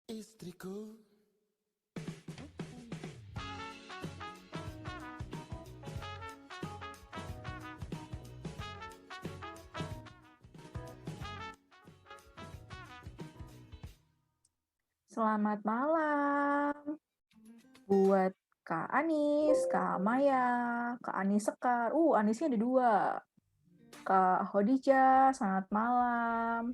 Istriku. Selamat malam buat Kak Anis, Kak Maya, Kak Anis Sekar. Anisnya ada 2. Kak Khadijah, selamat malam.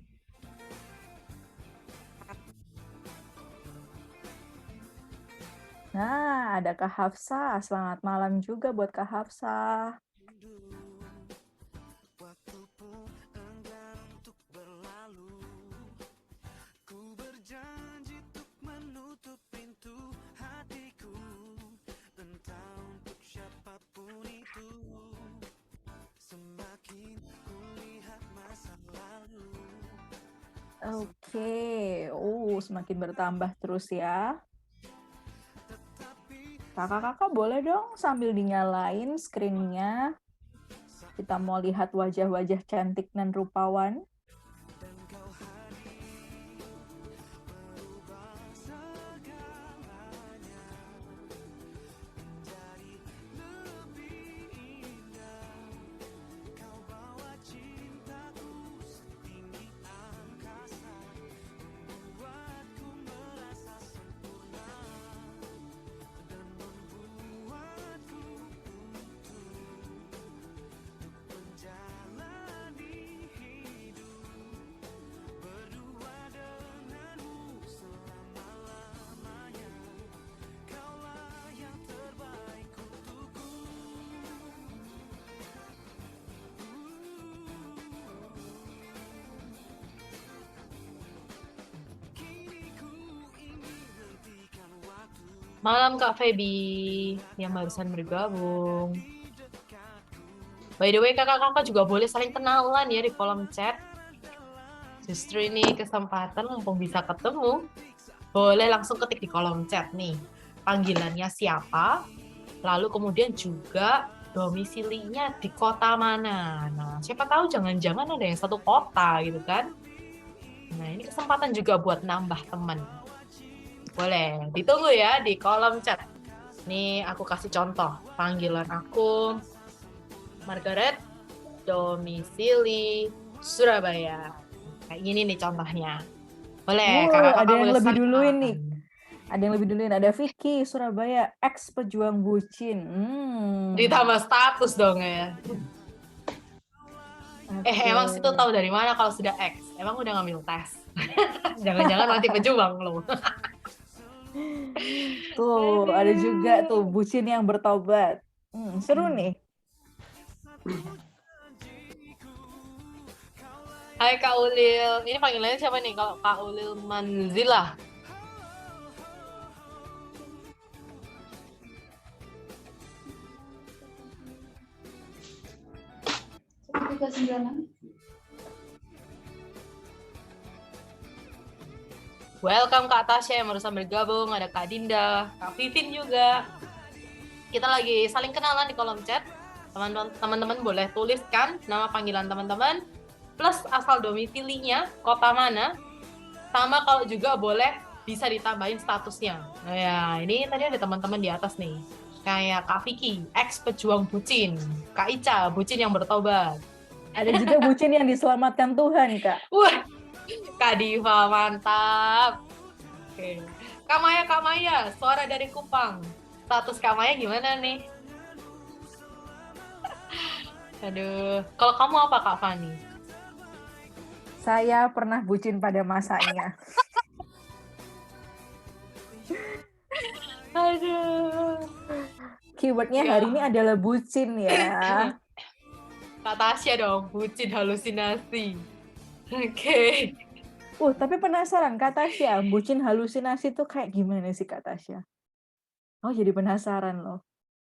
Nah, ada Kak Hafsah. Selamat malam juga buat Kak Hafsah. Oke, semakin bertambah terus ya. Kakak-kakak boleh dong sambil dinyalain screen-nya. Kita mau lihat wajah-wajah cantik dan rupawan. Malam Kak Feby yang barusan bergabung. By the way, kakak-kakak juga boleh saling kenalan ya di kolom chat. Justru ini kesempatan mumpung bisa ketemu. Boleh langsung ketik di kolom chat nih. Panggilannya siapa, lalu kemudian juga domisilinya di kota mana. Nah, siapa tahu jangan-jangan ada yang satu kota gitu kan. Nah, ini kesempatan juga buat nambah teman. Boleh, ditunggu ya di kolom chat. Nih, aku kasih contoh. Panggilan aku Margaret, domisili Surabaya. Kayak gini nih contohnya. Boleh, ada kakak-kakak yang boleh lebih saling duluin nih. kenalan. Ada yang lebih duluin. Ada Vicky, Surabaya, ex pejuang bucin. Ditambah status dong ya. Okay. Emang situ tahu dari mana kalau sudah X? Emang udah ngambil tes? Jangan-jangan nanti pejuang loh. Tuh, ada juga tuh bucin yang bertobat. Seru nih. Hai Kak Ulil. Ini panggilannya siapa nih? Kalau Kak Ulil Manzilah. Welcome Kak Tasya yang barusan bergabung. Ada Kak Dinda, Kak Vivin juga. Kita lagi saling kenalan di kolom chat. Teman-teman boleh tuliskan nama panggilan teman-teman, plus asal domisilinya, kota mana, sama kalau juga boleh bisa ditambahin statusnya. Nah ya, ini tadi ada teman-teman di atas nih. Kayak Kak Vicky, ex pejuang bucin. Kak Ica, bucin yang bertobat. Ada juga bucin yang diselamatkan Tuhan, Kak. Wah, Kak Diva, mantap. Oke. Kak Maya, suara dari Kupang. Status Kak Maya gimana nih? Aduh, kalau kamu apa Kak Fani? Saya pernah bucin pada masanya. Aduh. Keywordnya Ya. hari ini adalah bucin ya. Kak Tasya dong, bucin halusinasi. Oke. Tapi penasaran Kak Tasya, bucin halusinasi tuh kayak gimana sih Kak Tasya? Oh, jadi penasaran loh.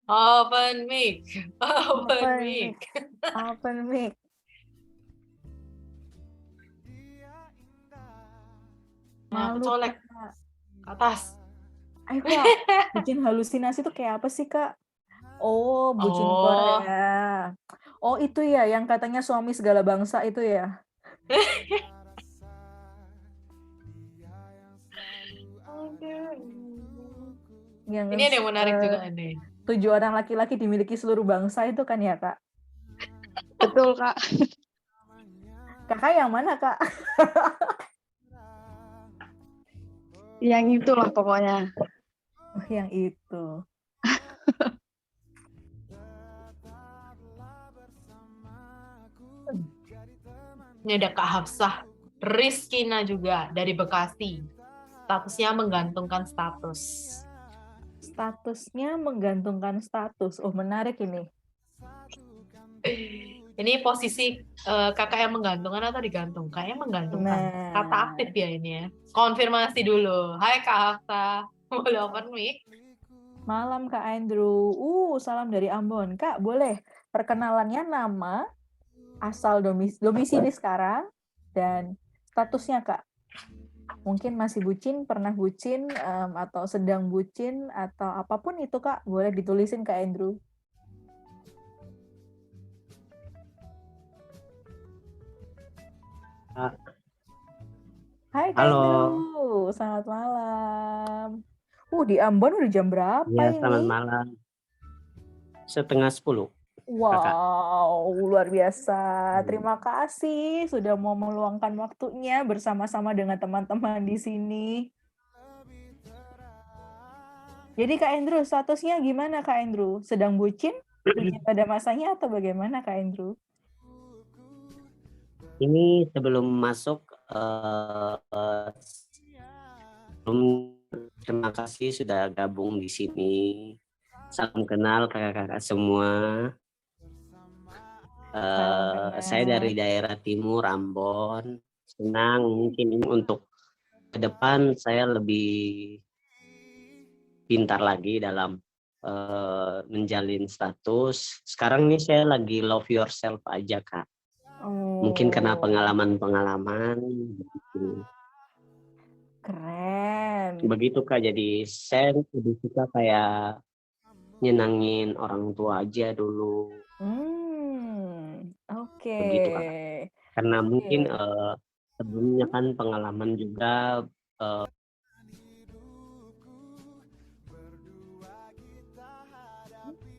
Open mic. Open mic. Open mic. Nah, Malu colek Kak. ke atas. Ayo Kak, bucin halusinasi tuh kayak apa sih Kak? Oh, bucin Oh, Korea. Oh, itu ya, yang katanya suami segala bangsa itu ya. Yang Ini ada yang menarik juga nih. 7 orang laki-laki dimiliki seluruh bangsa itu kan ya, Kak? Betul, Kak. Kakak yang mana, Kak? Yang itulah pokoknya. Oh, yang itu. Ini ada Kak Hafsah Rizkina juga dari Bekasi. Statusnya menggantungkan status. Statusnya menggantungkan status. Oh, menarik ini. Ini posisi kakak yang menggantungkan atau digantung? Kayaknya menggantungkan. Nah. Kata aktif ya ini ya. Konfirmasi dulu. Hai Kak Hafsah. Boleh open mic? Malam, Kak Andrew. Salam dari Ambon. Kak, boleh perkenalannya nama, asal domisili sekarang, dan statusnya, Kak. Mungkin masih bucin, pernah bucin, atau sedang bucin, atau apapun itu, Kak. Boleh ditulisin, Kak Andrew. Hai, Kak Halo. Andrew. Selamat malam. Di Ambon udah jam berapa Ya, ini? selamat malam. 9:30. Wow, luar biasa. Hmm. Terima kasih sudah mau meluangkan waktunya bersama-sama dengan teman-teman di sini. Jadi Kak Andrew, statusnya gimana Kak Andrew? Sedang bucin? Bucin pada masanya atau bagaimana Kak Andrew? Ini sebelum masuk, terima kasih sudah gabung di sini. Salam kenal kakak-kakak semua. Saya dari daerah timur Ambon. Senang mungkin untuk ke depan saya lebih pintar lagi dalam menjalin status. Sekarang ini saya lagi love yourself aja, Kak. Mungkin karena pengalaman-pengalaman begitu. Keren. Begitu Kak, jadi saya lebih suka kayak nyenangin orang tua aja dulu. Oke. Begitu Kak. Karena mungkin sebelumnya kan pengalaman juga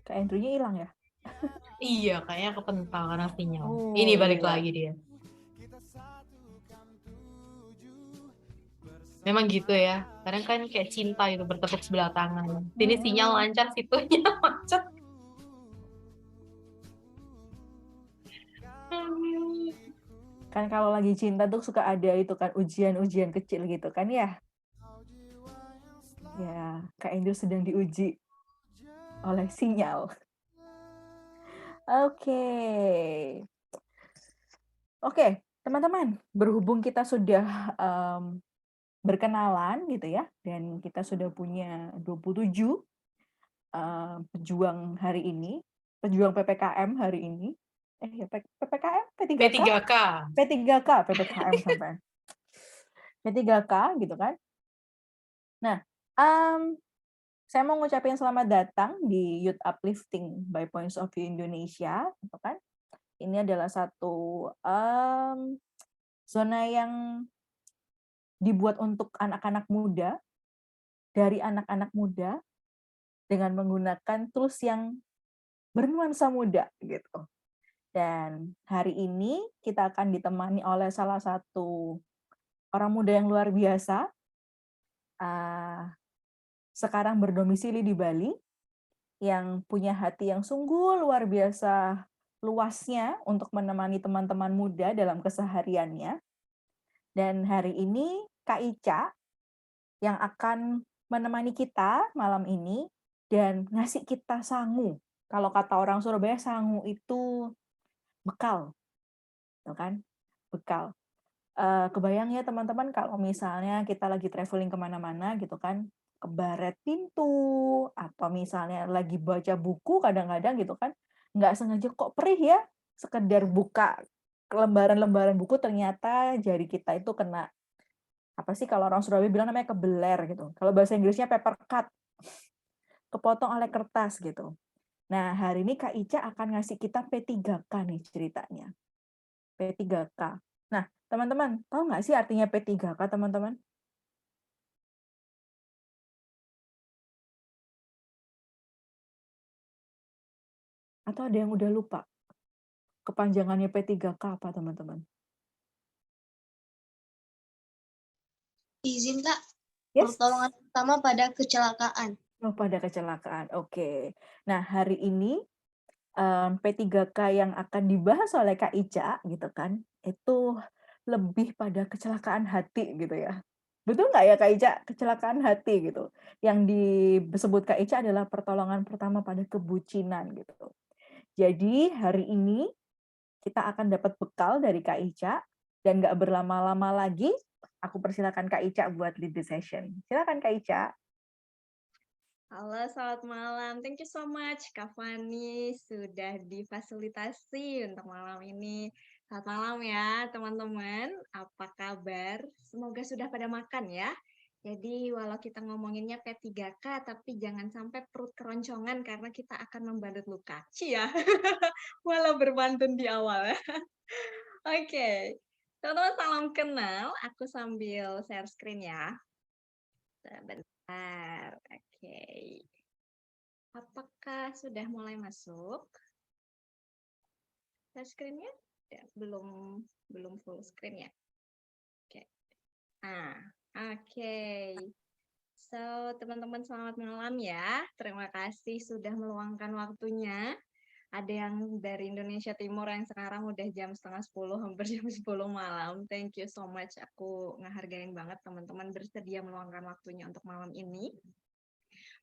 Kak Andrew-nya hilang ya? Iya, kayaknya kepental karena sinyal. Ini balik lagi dia. Memang gitu ya. Kadang kan kayak cinta itu bertepuk sebelah tangan. Sini sinyal lancar, situnya macet. Kan kalau lagi cinta tuh suka ada itu kan ujian-ujian kecil gitu kan ya? Ya, Kak Andrew sedang diuji oleh sinyal. Oke, teman-teman, berhubung kita sudah berkenalan gitu ya, dan kita sudah punya 27 pejuang hari ini, pejuang PPKM hari ini. PPKM? P3K? P3K. P3K, PPKM sampai. P3K gitu kan. Nah, saya mau ngucapin selamat datang di Youth Uplifting by Points of View Indonesia, gitu kan. Ini adalah satu zona yang dibuat untuk anak-anak muda, dari anak-anak muda, dengan menggunakan tools yang bernuansa muda, gitu. Dan hari ini kita akan ditemani oleh salah satu orang muda yang luar biasa, sekarang berdomisili di Bali, yang punya hati yang sungguh luar biasa luasnya untuk menemani teman-teman muda dalam kesehariannya. Dan hari ini Kak Ica yang akan menemani kita malam ini dan ngasih kita sangu. Kalau kata orang Surabaya, sangu itu bekal. Tuh kan? Bekal. Kebayang ya teman-teman kalau misalnya kita lagi traveling kemana-mana gitu kan, kebaret pintu, atau misalnya lagi baca buku kadang-kadang gitu kan, nggak sengaja kok perih ya, sekedar buka lembaran-lembaran buku ternyata jari kita itu kena, apa sih kalau orang Surabaya bilang namanya kebeler gitu. Kalau bahasa Inggrisnya paper cut, kepotong oleh kertas gitu. Nah, hari ini Kak Ica akan ngasih kita P3K nih ceritanya. P3K. Nah, teman-teman, tahu nggak sih artinya P3K, teman-teman? Atau ada yang udah lupa? Kepanjangannya P3K apa, teman-teman? Izin Kak, Yes? pertolongan pertama pada kecelakaan. Oh, pada kecelakaan. Oke. Nah, hari ini P3K yang akan dibahas oleh Kak Ica gitu kan, itu lebih pada kecelakaan hati gitu ya. Betul nggak ya Kak Ica? Kecelakaan hati gitu. Yang disebut Kak Ica adalah pertolongan pertama pada kebucinan gitu. Jadi hari ini kita akan dapat bekal dari Kak Ica dan nggak berlama-lama lagi, aku persilakan Kak Ica buat lead the session. Silakan Kak Ica. Halo, selamat malam. Thank you so much, Kak Fani, sudah difasilitasi untuk malam ini. Selamat malam ya, teman-teman. Apa kabar? Semoga sudah pada makan ya. Jadi, walau kita ngomonginnya P3K, tapi jangan sampai perut keroncongan karena kita akan membalut luka. Cia, walau berpantun di awal ya. Oke, teman-teman salam kenal. Aku sambil share screen ya. Sebentar, oke. Apakah sudah mulai masuk? Share screen-nya? Ya, belum full screen ya. Oke. Oke. So, teman-teman selamat malam ya. Terima kasih sudah meluangkan waktunya. Ada yang dari Indonesia Timur yang sekarang udah jam setengah 10, hampir jam 10 malam. Thank you so much. Aku ngehargain banget teman-teman bersedia meluangkan waktunya untuk malam ini.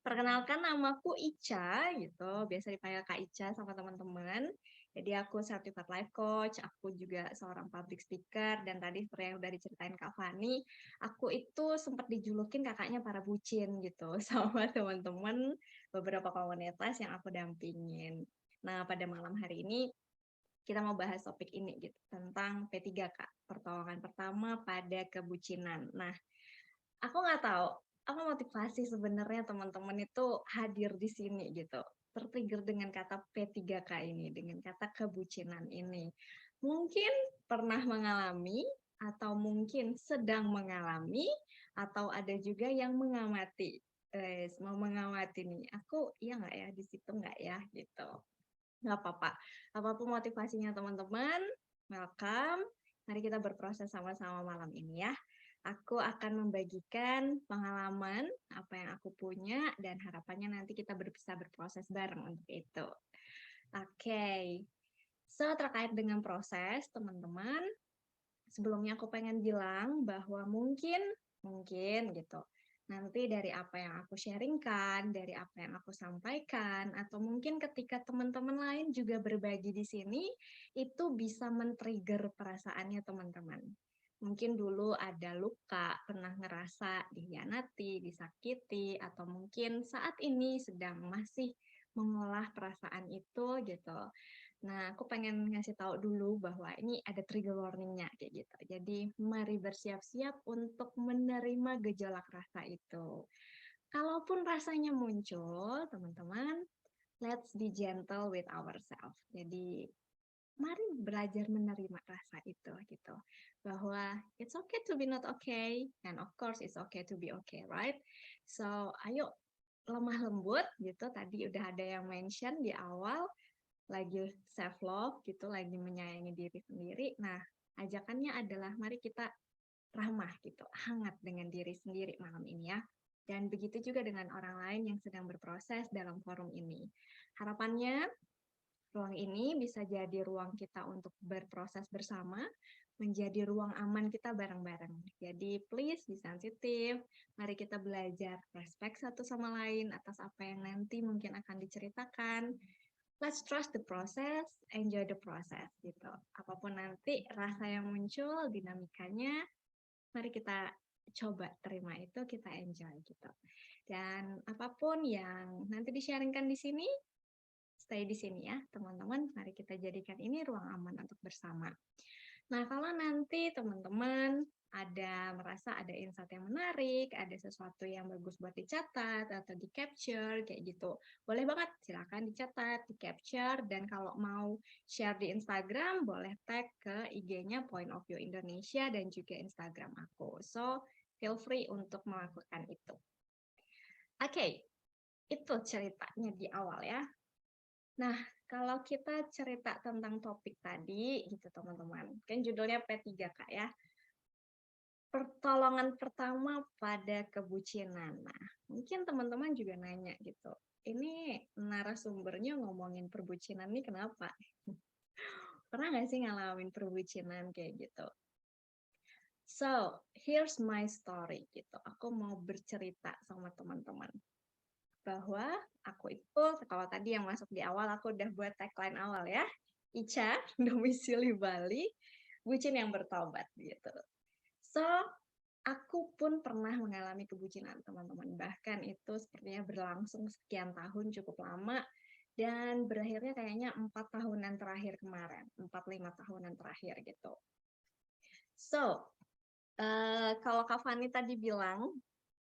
Perkenalkan, namaku Ica gitu, biasa dipanggil Kak Ica sama teman-teman. Jadi aku certified life coach, aku juga seorang public speaker, dan tadi seperti yang udah diceritain Kak Fani, aku itu sempat dijulukin kakaknya para bucin gitu sama teman-teman beberapa komunitas yang aku dampingin. Nah, pada malam hari ini kita mau bahas topik ini gitu, tentang P3K, pertolongan pertama pada kebucinan. Nah, aku nggak tahu apa motivasi sebenarnya teman-teman itu hadir di sini gitu, tertrigger dengan kata P3K ini, dengan kata kebucinan ini. Mungkin pernah mengalami, atau mungkin sedang mengalami, atau ada juga yang mengamati. Mau mengamati nih, aku iya nggak ya, di situ nggak ya, gitu. Nggak apa-apa, apapun motivasinya teman-teman, welcome. Mari kita berproses sama-sama malam ini ya. Aku akan membagikan pengalaman, apa yang aku punya, dan harapannya nanti kita bisa berproses bareng untuk itu. Oke, so terkait dengan proses, teman-teman, sebelumnya aku pengen bilang bahwa mungkin gitu, nanti dari apa yang aku sharingkan, dari apa yang aku sampaikan, atau mungkin ketika teman-teman lain juga berbagi di sini, itu bisa men-trigger perasaannya teman-teman. Mungkin dulu ada luka, pernah ngerasa dikhianati, disakiti, atau mungkin saat ini sedang masih mengolah perasaan itu gitu. Nah, aku pengen ngasih tahu dulu bahwa ini ada trigger warning-nya kayak gitu. Jadi, mari bersiap-siap untuk menerima gejolak rasa itu. Kalaupun rasanya muncul, teman-teman, let's be gentle with ourselves. Jadi, mari belajar menerima rasa itu gitu. Bahwa it's okay to be not okay, and of course it's okay to be okay, right? So, ayo lemah lembut gitu. Tadi udah ada yang mention di awal, lagi self love gitu, lagi menyayangi diri sendiri. Nah, ajakannya adalah mari kita ramah gitu, hangat dengan diri sendiri malam ini ya. Dan begitu juga dengan orang lain yang sedang berproses dalam forum ini. Harapannya ruang ini bisa jadi ruang kita untuk berproses bersama, menjadi ruang aman kita bareng-bareng. Jadi please be sensitif, mari kita belajar respect satu sama lain atas apa yang nanti mungkin akan diceritakan. Let's trust the process, enjoy the process gitu. Apapun nanti rasa yang muncul, dinamikanya, mari kita coba terima itu, kita enjoy gitu. Dan apapun yang nanti di-sharingkan di sini, stay di sini ya teman-teman. Mari kita jadikan ini ruang aman untuk bersama. Nah, kalau nanti teman-teman merasa ada insight yang menarik, ada sesuatu yang bagus buat dicatat atau di-capture kayak gitu. Boleh banget, silakan dicatat, di-capture, dan kalau mau share di Instagram, boleh tag ke IG-nya Point of View Indonesia dan juga Instagram aku. So, feel free untuk melakukan itu. Oke, itu ceritanya di awal ya. Nah, kalau kita cerita tentang topik tadi, gitu teman-teman, kan judulnya P3K ya. Pertolongan pertama pada kebucinan. Nah, mungkin teman-teman juga nanya gitu, ini narasumbernya ngomongin perbucinan nih kenapa? Pernah nggak sih ngalamin perbucinan kayak gitu? So, here's my story gitu. Aku mau bercerita sama teman-teman bahwa aku itu, kalau tadi yang masuk di awal, aku udah buat tagline awal ya. Ica, domisili Bali, bucin yang bertobat gitu. So, aku pun pernah mengalami kebucinan, teman-teman. Bahkan itu sepertinya berlangsung sekian tahun, cukup lama. Dan berakhirnya kayaknya 4 tahunan terakhir kemarin. 4-5 tahunan terakhir gitu. So, kalau Kak Fani tadi bilang,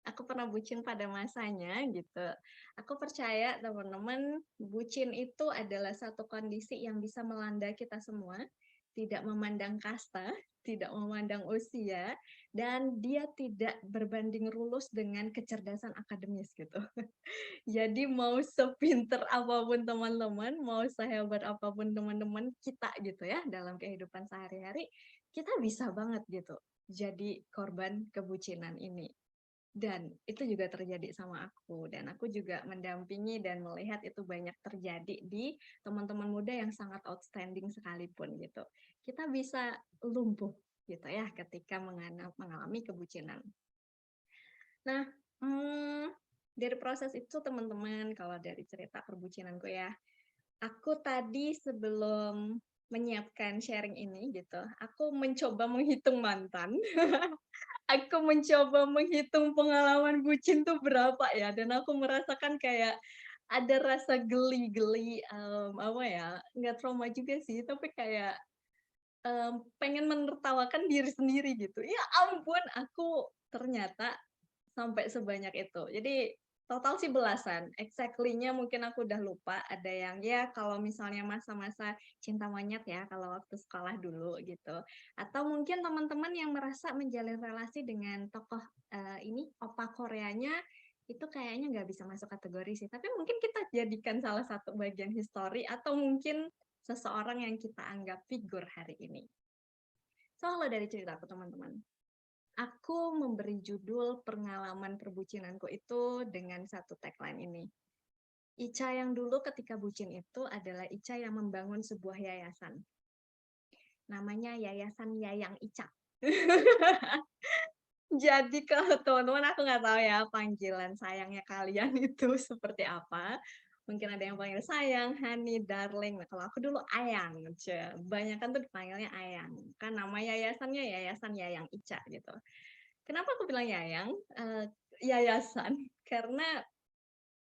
aku pernah bucin pada masanya gitu. Aku percaya teman-teman, bucin itu adalah satu kondisi yang bisa melanda kita semua, tidak memandang kasta, tidak memandang usia, dan dia tidak berbanding lurus dengan kecerdasan akademis gitu. Jadi mau sepinter apapun teman-teman, mau sehebat apapun teman-teman kita gitu ya dalam kehidupan sehari-hari, kita bisa banget gitu jadi korban kebucinan ini. Dan itu juga terjadi sama aku, dan aku juga mendampingi dan melihat itu banyak terjadi di teman-teman muda yang sangat outstanding sekalipun gitu. Kita bisa lumpuh gitu ya ketika mengalami kebucinan. Nah, dari proses itu teman-teman, kalau dari cerita perbucinanku ya, aku tadi sebelum menyiapkan sharing ini gitu, aku mencoba menghitung mantan. Aku mencoba menghitung pengalaman bucin tuh berapa ya, dan aku merasakan kayak ada rasa geli-geli, apa ya, nggak trauma juga sih, tapi kayak pengen menertawakan diri sendiri gitu. Ya ampun, aku ternyata sampai sebanyak itu. Jadi total sih belasan. Exactly-nya mungkin aku udah lupa. Ada yang ya kalau misalnya masa-masa cinta monyet ya kalau waktu sekolah dulu gitu. Atau mungkin teman-teman yang merasa menjalin relasi dengan tokoh ini opa Koreanya itu kayaknya nggak bisa masuk kategori sih. Tapi mungkin kita jadikan salah satu bagian histori atau mungkin seseorang yang kita anggap figur hari ini. So, kalau dari ceritaku teman-teman, aku memberi judul pengalaman perbucinanku itu dengan satu tagline ini. Ica yang dulu ketika bucin itu adalah Ica yang membangun sebuah yayasan. Namanya Yayasan Yayang Ica. Jadi kalau teman-teman aku nggak tahu ya panggilan sayangnya kalian itu seperti apa. Mungkin ada yang panggil sayang, honey, darling. Nah, kalau aku dulu Ayang, banyak kan tuh dipanggilnya Ayang. Kan nama yayasannya Yayasan Yayang Ica gitu. Kenapa aku bilang Yayang? Yayasan, karena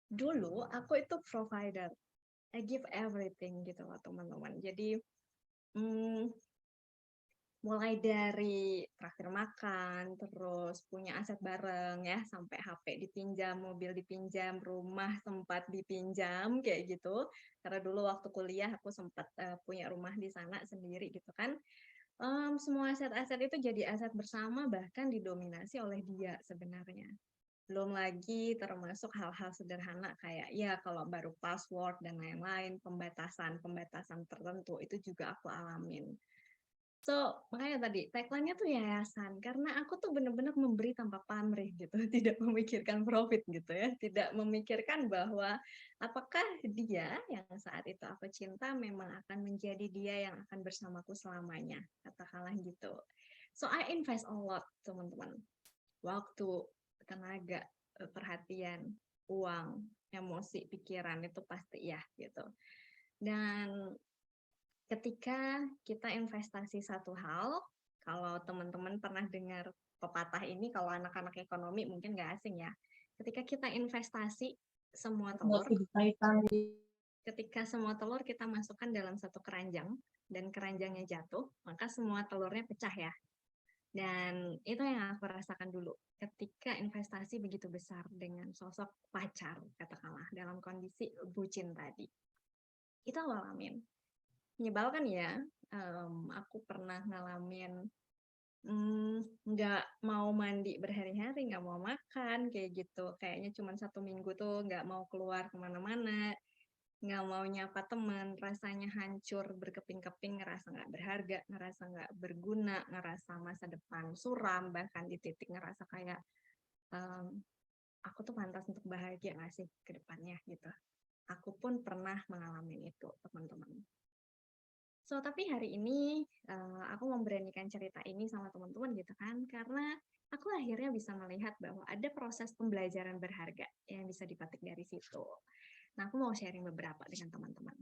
dulu aku itu provider. I give everything gitu loh teman-teman. Jadi mulai dari traktir makan, terus punya aset bareng ya, sampai HP dipinjam, mobil dipinjam, rumah sempat dipinjam kayak gitu. Karena dulu waktu kuliah aku sempat punya rumah di sana sendiri gitu kan. Semua aset-aset itu jadi aset bersama, bahkan didominasi oleh dia sebenarnya. Belum lagi termasuk hal-hal sederhana kayak ya kalau baru password dan lain-lain, pembatasan tertentu itu juga aku alamin. So, makanya tadi tagline-nya tuh yayasan, karena aku tuh bener-bener memberi tanpa pamrih gitu, tidak memikirkan profit gitu ya, tidak memikirkan bahwa apakah dia yang saat itu aku cinta memang akan menjadi dia yang akan bersamaku selamanya, katakanlah gitu. So, I invest a lot, teman-teman. Waktu, tenaga, perhatian, uang, emosi, pikiran, itu pasti ya gitu. Dan ketika kita investasi satu hal, kalau teman-teman pernah dengar pepatah ini, kalau anak-anak ekonomi mungkin nggak asing ya. Ketika kita investasi semua telur, ketika semua telur kita masukkan dalam satu keranjang dan keranjangnya jatuh, maka semua telurnya pecah ya. Dan itu yang aku rasakan dulu ketika investasi begitu besar dengan sosok pacar, katakanlah, dalam kondisi bucin tadi. Itu aku alamin. Menyebalkan ya, aku pernah ngalamin nggak mau mandi berhari-hari, nggak mau makan, kayak gitu. Kayaknya cuma 1 minggu tuh nggak mau keluar kemana-mana, nggak mau nyapa teman, rasanya hancur, berkeping-keping, ngerasa nggak berharga, ngerasa nggak berguna, ngerasa masa depan suram, bahkan di titik ngerasa kayak aku tuh pantas untuk bahagia nggak sih ke depannya gitu. Aku pun pernah mengalami itu, teman-teman. So, tapi hari ini aku memberanikan cerita ini sama teman-teman gitu kan, karena aku akhirnya bisa melihat bahwa ada proses pembelajaran berharga yang bisa dipetik dari situ. Nah, aku mau sharing beberapa dengan teman-teman.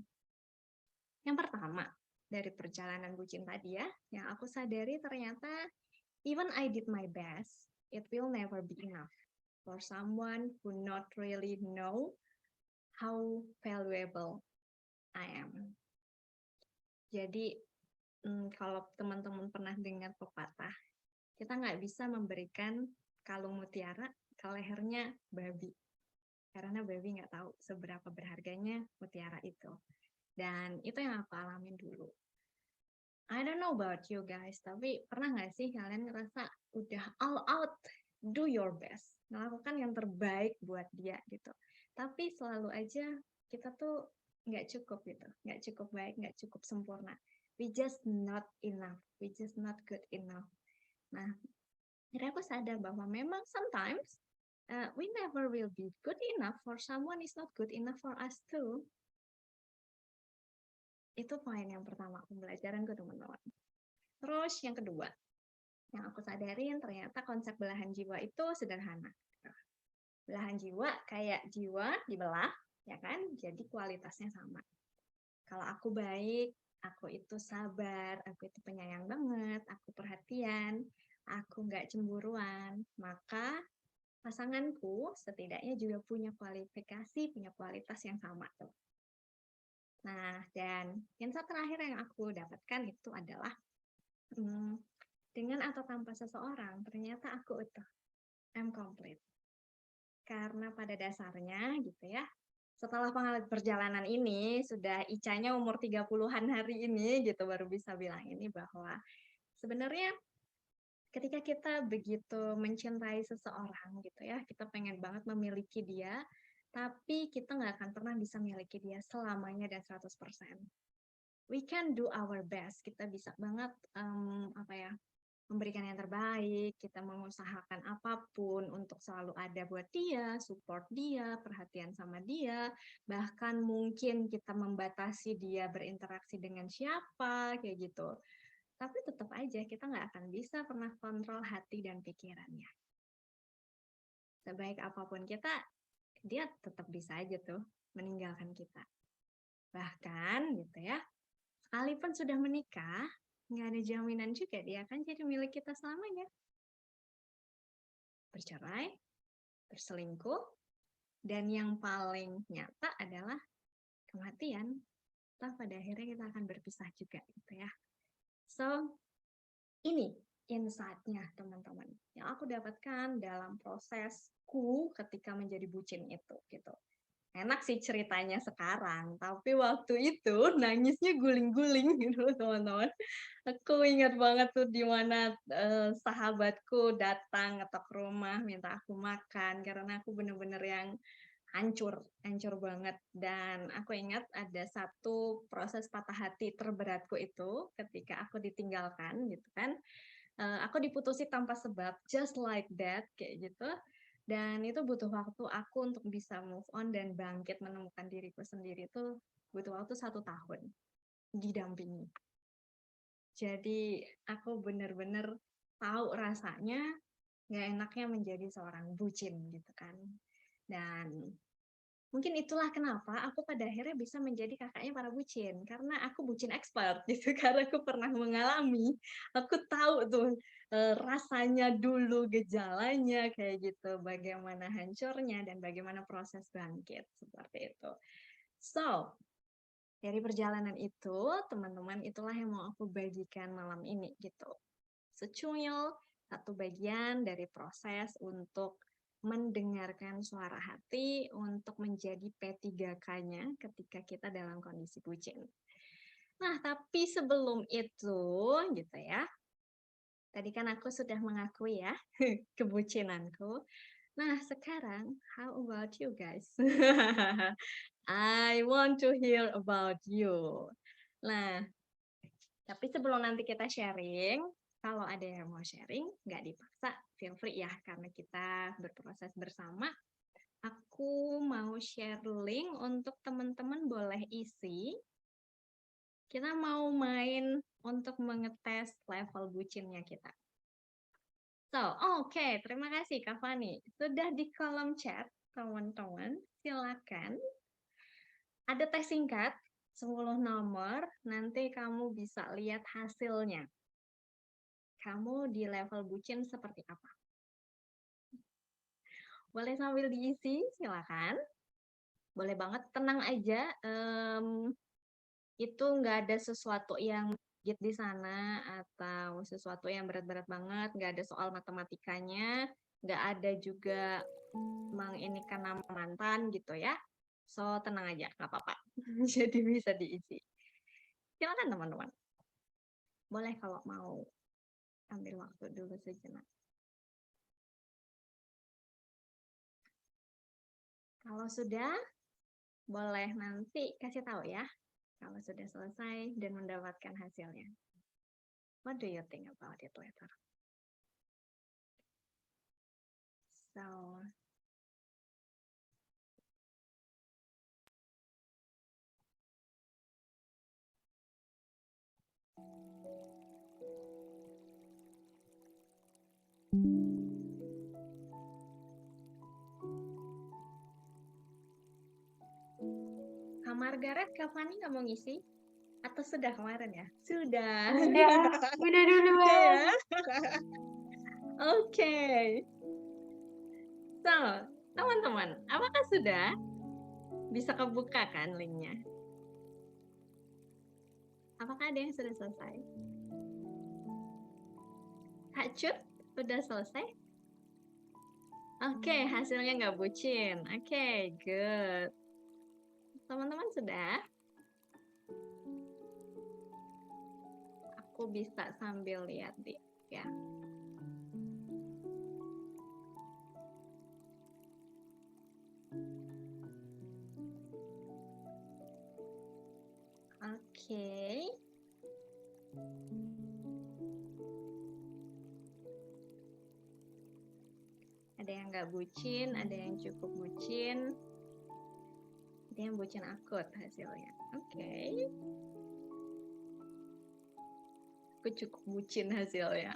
Yang pertama, dari perjalanan bucin tadi ya, yang aku sadari ternyata even I did my best, it will never be enough for someone who not really know how valuable I am. Jadi, kalau teman-teman pernah dengar pepatah, kita nggak bisa memberikan kalung mutiara ke lehernya babi. Karena babi nggak tahu seberapa berharganya mutiara itu. Dan itu yang aku alamin dulu. I don't know about you guys, tapi pernah nggak sih kalian ngerasa udah all out, do your best, melakukan yang terbaik buat dia gitu. Tapi selalu aja kita tuh nggak cukup gitu, nggak cukup baik, nggak cukup sempurna. We just not enough, we just not good enough. Nah, akhirnya aku sadar bahwa memang sometimes we never will be good enough for someone is not good enough for us too. Itu poin yang pertama pembelajaran ke teman-teman. Terus yang kedua, yang aku sadarin ternyata konsep belahan jiwa itu sederhana. Belahan jiwa kayak jiwa dibelah, ya kan? Jadi kualitasnya sama. Kalau aku baik, aku itu sabar, aku itu penyayang banget, aku perhatian, aku nggak cemburuan, maka pasanganku setidaknya juga punya kualifikasi, punya kualitas yang sama tuh. Nah, dan yang terakhir yang aku dapatkan itu adalah dengan atau tanpa seseorang, ternyata aku utuh. I'm complete. Karena pada dasarnya gitu ya, setelah perjalanan ini, sudah Ica-nya umur 30-an hari ini gitu baru bisa bilang ini bahwa sebenarnya ketika kita begitu mencintai seseorang gitu ya, kita pengen banget memiliki dia, tapi kita nggak akan pernah bisa memiliki dia selamanya dan 100%. We can do our best, kita bisa banget memberikan yang terbaik, kita mengusahakan apapun untuk selalu ada buat dia, support dia, perhatian sama dia, bahkan mungkin kita membatasi dia berinteraksi dengan siapa, kayak gitu. Tapi tetap aja kita nggak akan bisa pernah kontrol hati dan pikirannya. Sebaik apapun kita, dia tetap bisa aja tuh meninggalkan kita. Bahkan gitu ya, sekalipun sudah menikah, nggak ada jaminan juga dia akan jadi milik kita selamanya. Bercerai, berselingkuh, dan yang paling nyata adalah kematian. Toh pada akhirnya kita akan berpisah juga gitu ya. So, ini insight-nya teman-teman yang aku dapatkan dalam prosesku ketika menjadi bucin itu gitu. Enak sih ceritanya sekarang, tapi waktu itu nangisnya guling-guling gitu teman-teman. Aku ingat banget tuh di mana sahabatku datang atau ke rumah minta aku makan karena aku bener-bener yang hancur banget. Dan aku ingat ada satu proses patah hati terberatku itu ketika aku ditinggalkan gitu kan. Aku diputusi tanpa sebab, just like that kayak gitu. Dan itu butuh waktu aku untuk bisa move on dan bangkit menemukan diriku sendiri itu butuh waktu 1 tahun didampingi. Jadi aku benar-benar tahu rasanya nggak enaknya menjadi seorang bucin gitu kan. Dan mungkin itulah kenapa aku pada akhirnya bisa menjadi kakaknya para bucin. Karena aku bucin expert gitu. Karena aku pernah mengalami, aku tahu tuh rasanya dulu, gejalanya kayak gitu. Bagaimana hancurnya dan bagaimana proses bangkit. Seperti itu. So, Dari perjalanan itu, teman-teman, itulah yang mau aku bagikan malam ini gitu. Secuil, satu bagian dari proses untuk mendengarkan suara hati untuk menjadi P3K-nya ketika kita dalam kondisi bucin. Nah, tapi sebelum itu gitu ya. Tadi kan aku sudah mengakui ya kebucinanku. Nah, sekarang how about you guys? I want to hear about you. Nah, tapi sebelum nanti kita sharing, kalau ada yang mau sharing, nggak dipaksa, feel free ya, karena kita berproses bersama. Aku mau share link untuk teman-teman boleh isi. Kita mau main untuk mengetes level bucinnya kita. So, oke, terima kasih Kak Fani. Sudah di kolom chat, teman-teman, silakan. Ada tes singkat, 10 nomor, nanti kamu bisa lihat hasilnya. Kamu di level bucin seperti apa? Boleh sambil diisi, silakan. Boleh banget, tenang aja. Itu nggak ada sesuatu yang di sana atau sesuatu yang berat-berat banget, nggak ada soal matematikanya, nggak ada juga menginikan nama mantan gitu ya. So, tenang aja, nggak apa-apa. Jadi bisa diisi. Silakan teman-teman. Boleh kalau mau ambil waktu dulu sejenak. Kalau sudah, boleh nanti kasih tahu ya. Kalau sudah selesai dan mendapatkan hasilnya. What do you think about it later? So, Kak Margaret, Kak Fani nggak mau ngisi? Atau sudah kemarin ya? Sudah. Udah duluan. Oke ya. Oke. So, teman-teman, apakah sudah bisa kebuka kan linknya? Apakah ada yang sudah selesai? Kak Cut, sudah selesai? Oke, hasilnya nggak bucin. Oke, good. Teman-teman sudah? Aku bisa sambil lihat deh, ya. Oke. Ada yang nggak bucin, ada yang cukup bucin, ada yang bucin akut hasilnya. Oke. Aku cukup bucin hasilnya.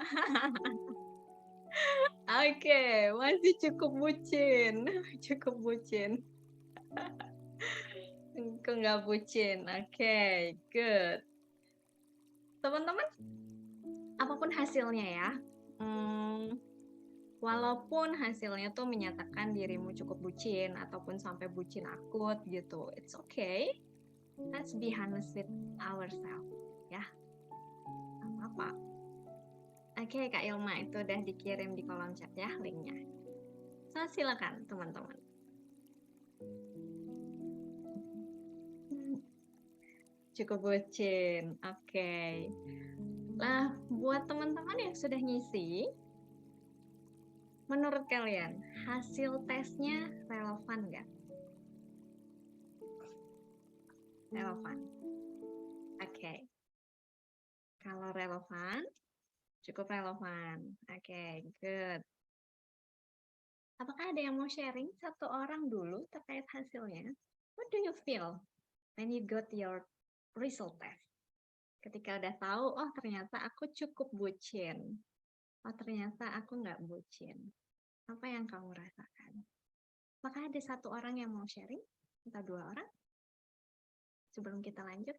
Oke, masih cukup bucin. Cukup bucin. Aku nggak bucin. Oke, good. Teman-teman, apapun hasilnya ya, walaupun hasilnya tuh menyatakan dirimu cukup bucin ataupun sampai bucin akut gitu, it's okay. Let's be honest with ourselves, ya. Apa? Oke, Kak Ilma, itu udah dikirim di kolom chat ya linknya. So, silakan teman-teman. Cukup bucin, oke. Nah, buat teman-teman yang sudah ngisi, menurut kalian hasil tesnya relevan nggak? Relevan. Oke. Kalau relevan, cukup relevan. Oke, good. Apakah ada yang mau sharing satu orang dulu terkait hasilnya? What do you feel when you got your result test? Ketika udah tahu, oh ternyata aku cukup bucin. Oh ternyata aku nggak bucin. Apa yang kamu rasakan? Apakah ada satu orang yang mau sharing? Atau dua orang? Sebelum kita lanjut.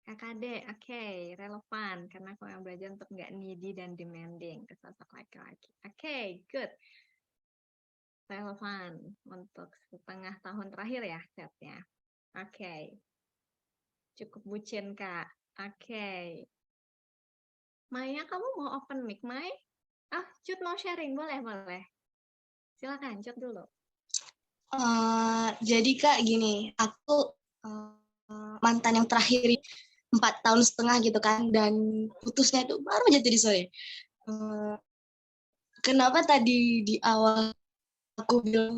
KKD, oke, relevan. Karena aku yang belajar untuk nggak needy dan demanding ke sosok laki-laki. Oke, good. Relevan untuk setengah tahun terakhir ya setnya. Oke. Cukup bucin, Kak. Oke. Maya, kamu mau open mic, Mai? Cut mau sharing, boleh. Silakan, Cut dulu. Jadi Kak gini, aku mantan yang terakhir 4 tahun setengah gitu kan, dan putusnya itu baru aja tadi sore. Eh, Kenapa tadi di awal aku bilang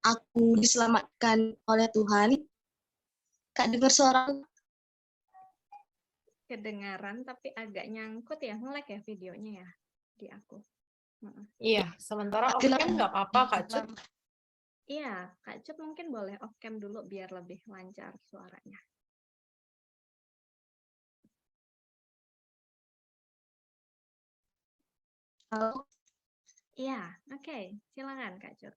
aku diselamatkan oleh Tuhan? Kak dengar suara Kedengaran tapi agak nyangkut ya, nge-lag ya videonya ya di aku. Heeh. Iya, sementara off Kenapa? cam nggak apa-apa, Kak Cut. Iya, Kak Cut mungkin boleh off cam dulu biar lebih lancar suaranya. Halo? Iya, oke. Silakan Kak Cut.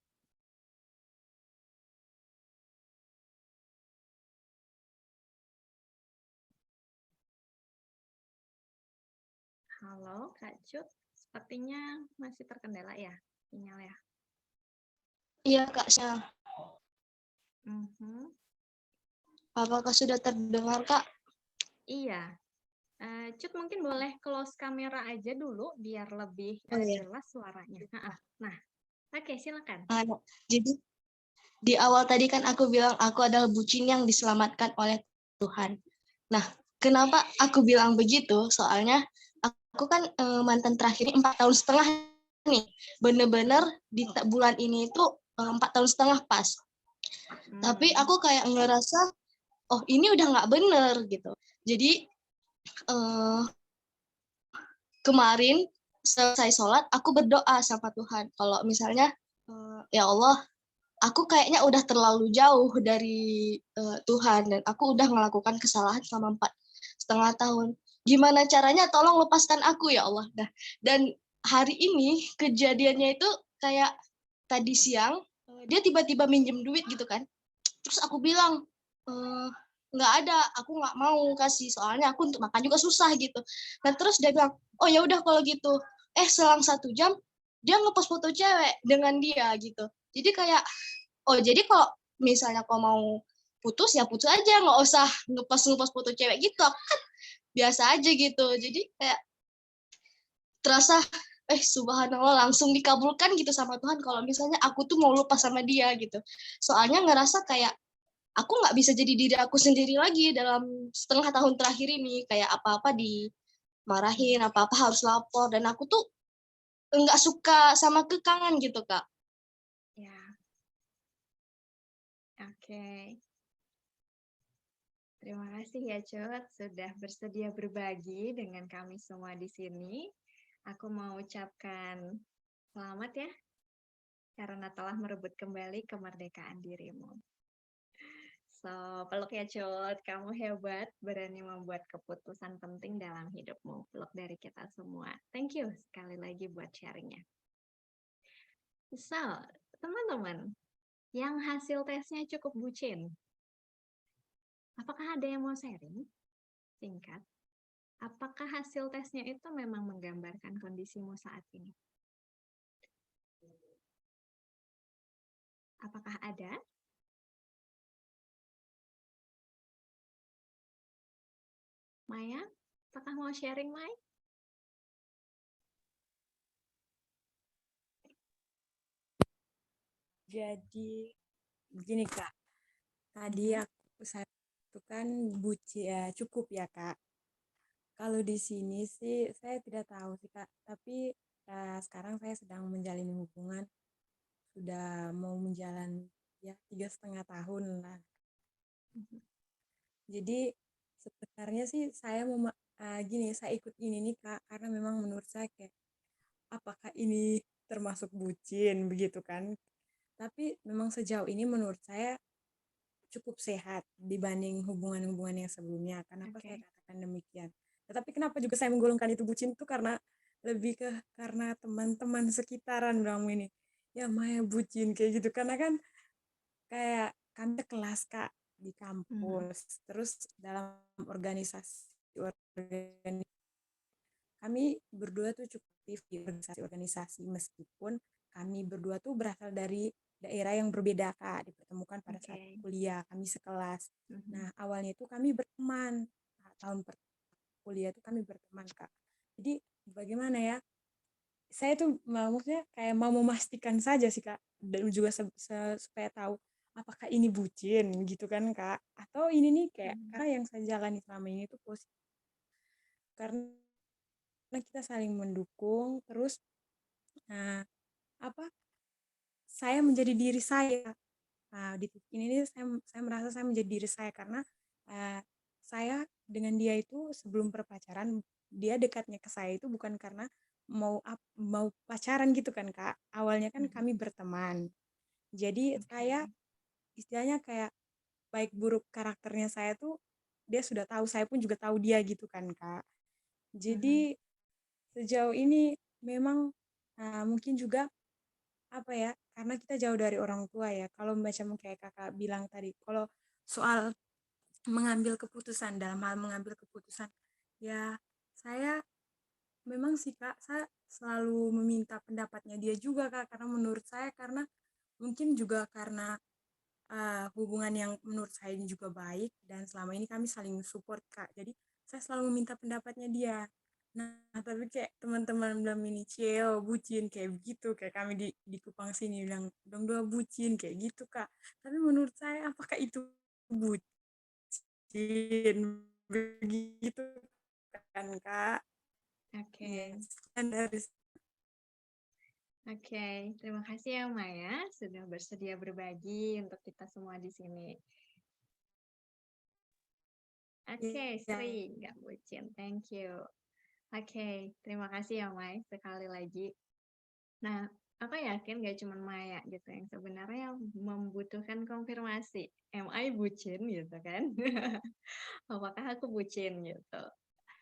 Halo Kak Cut, sepertinya masih terkendala ya sinyal ya. Iya Kak, Mhm. apakah sudah terdengar Kak? Iya. Cut mungkin boleh close kamera aja dulu biar lebih Oh iya. jelas suaranya. Nah, oke silakan. Jadi di awal tadi kan aku bilang aku adalah bucin yang diselamatkan oleh Tuhan. Nah, kenapa aku bilang begitu? Soalnya aku kan mantan terakhir 4 tahun setengah nih. Bener-bener di bulan ini itu 4 tahun setengah pas. Tapi aku kayak ngerasa, oh ini udah nggak bener gitu. Jadi eh, kemarin selesai sholat, aku berdoa sama Tuhan. Kalau misalnya, ya Allah, aku kayaknya udah terlalu jauh dari Tuhan dan aku udah melakukan kesalahan selama 4,5 tahun. Gimana caranya? Tolong lepaskan aku ya Allah. Nah, dan hari ini kejadiannya itu kayak tadi siang dia tiba-tiba minjem duit gitu kan. Terus aku bilang nggak ada, aku nggak mau kasih soalnya aku untuk makan juga susah gitu. Nah terus dia bilang, oh ya udah kalau gitu. Selang 1 jam dia ngepost foto cewek dengan dia gitu. Jadi kayak oh jadi kalau misalnya kau mau putus ya putus aja, nggak usah ngepost foto cewek gitu. Aku kan biasa aja gitu. Jadi kayak terasa subhanallah langsung dikabulkan gitu sama Tuhan kalau misalnya aku tuh mau lupa sama dia gitu. Soalnya ngerasa kayak aku nggak bisa jadi diri aku sendiri lagi dalam setengah tahun terakhir ini. Kayak apa-apa dimarahin, apa-apa harus lapor, dan aku tuh nggak suka sama kekangan gitu Kak. Ya. Oke. Terima kasih ya Cut sudah bersedia berbagi dengan kami semua di sini. Aku mau ucapkan selamat ya karena telah merebut kembali kemerdekaan dirimu. So, peluk ya Cut, kamu hebat, berani membuat keputusan penting dalam hidupmu. Peluk dari kita semua. Thank you sekali lagi buat sharingnya. So, teman-teman, yang hasil tesnya cukup bucin, apakah ada yang mau sharing? Singkat. Apakah hasil tesnya itu memang menggambarkan kondisimu saat ini? Apakah ada? Maya, apakah mau sharing, Mai? Jadi begini Kak, tadi saya itu kan ya cukup ya Kak. Kalau di sini sih saya tidak tahu sih Kak, tapi sekarang saya sedang menjalin hubungan, sudah mau menjalani ya 3,5 tahun lah. Jadi sebenarnya sih saya mau gini, saya ikut ini nih Kak, karena memang menurut saya kayak apakah ini termasuk bucin begitu kan? Tapi memang sejauh ini menurut saya cukup sehat dibanding hubungan-hubungan yang sebelumnya. Kenapa saya katakan demikian? Tetapi kenapa juga saya menggolongkan itu bucin itu karena lebih karena teman-teman sekitaran bilang ini, ya Maya bucin kayak gitu. Karena kan kayak kami kelas Kak di kampus, terus dalam organisasi kami berdua tuh cukup aktif di organisasi-organisasi meskipun kami berdua tuh berasal dari daerah yang berbeda Kak, dipertemukan pada saat Oke. kuliah, kami sekelas. Mhm. Nah, awalnya itu kami berteman. Nah, tahun kuliah itu kami berteman Kak. Jadi bagaimana ya? Saya tuh maksudnya kayak mau memastikan saja sih Kak, dan juga supaya tahu apakah ini bucin gitu kan Kak, atau ini nih kayak Mhm. karena yang saya jalani selama ini tuh positif karena kita saling mendukung terus apa saya menjadi diri saya. Nah, di titik ini nih saya merasa saya menjadi diri saya karena saya dengan dia itu sebelum berpacaran dia dekatnya ke saya itu bukan karena mau pacaran gitu kan Kak. Awalnya kan kami berteman. Jadi saya istilahnya kayak baik buruk karakternya saya tuh dia sudah tahu, saya pun juga tahu dia gitu kan Kak. Jadi sejauh ini memang mungkin juga apa ya, karena kita jauh dari orang tua ya. Kalau macam kayak Kakak bilang tadi, kalau soal mengambil keputusan, dalam hal mengambil keputusan, ya saya memang sih Kak, saya selalu meminta pendapatnya dia juga Kak, karena menurut saya karena mungkin juga karena hubungan yang menurut saya ini juga baik dan selama ini kami saling support Kak. Jadi saya selalu meminta pendapatnya dia. Nah, tapi kayak teman-teman bilang ini Cieo bucin kayak begitu, kayak kami di Kupang sini bilang dong dua bucin kayak gitu Kak. Tapi menurut saya apakah itu bucin begitu kan Kak? Oke. Yes, kan dari Oke, terima kasih ya Maya sudah bersedia berbagi untuk kita semua di sini. Oke, ya, Sri, nggak bucin. Thank you. Oke, terima kasih ya Mai sekali lagi. Nah, aku yakin gak cuma Maya gitu yang sebenarnya membutuhkan konfirmasi. Am I bucin gitu kan? Apakah aku bucin gitu?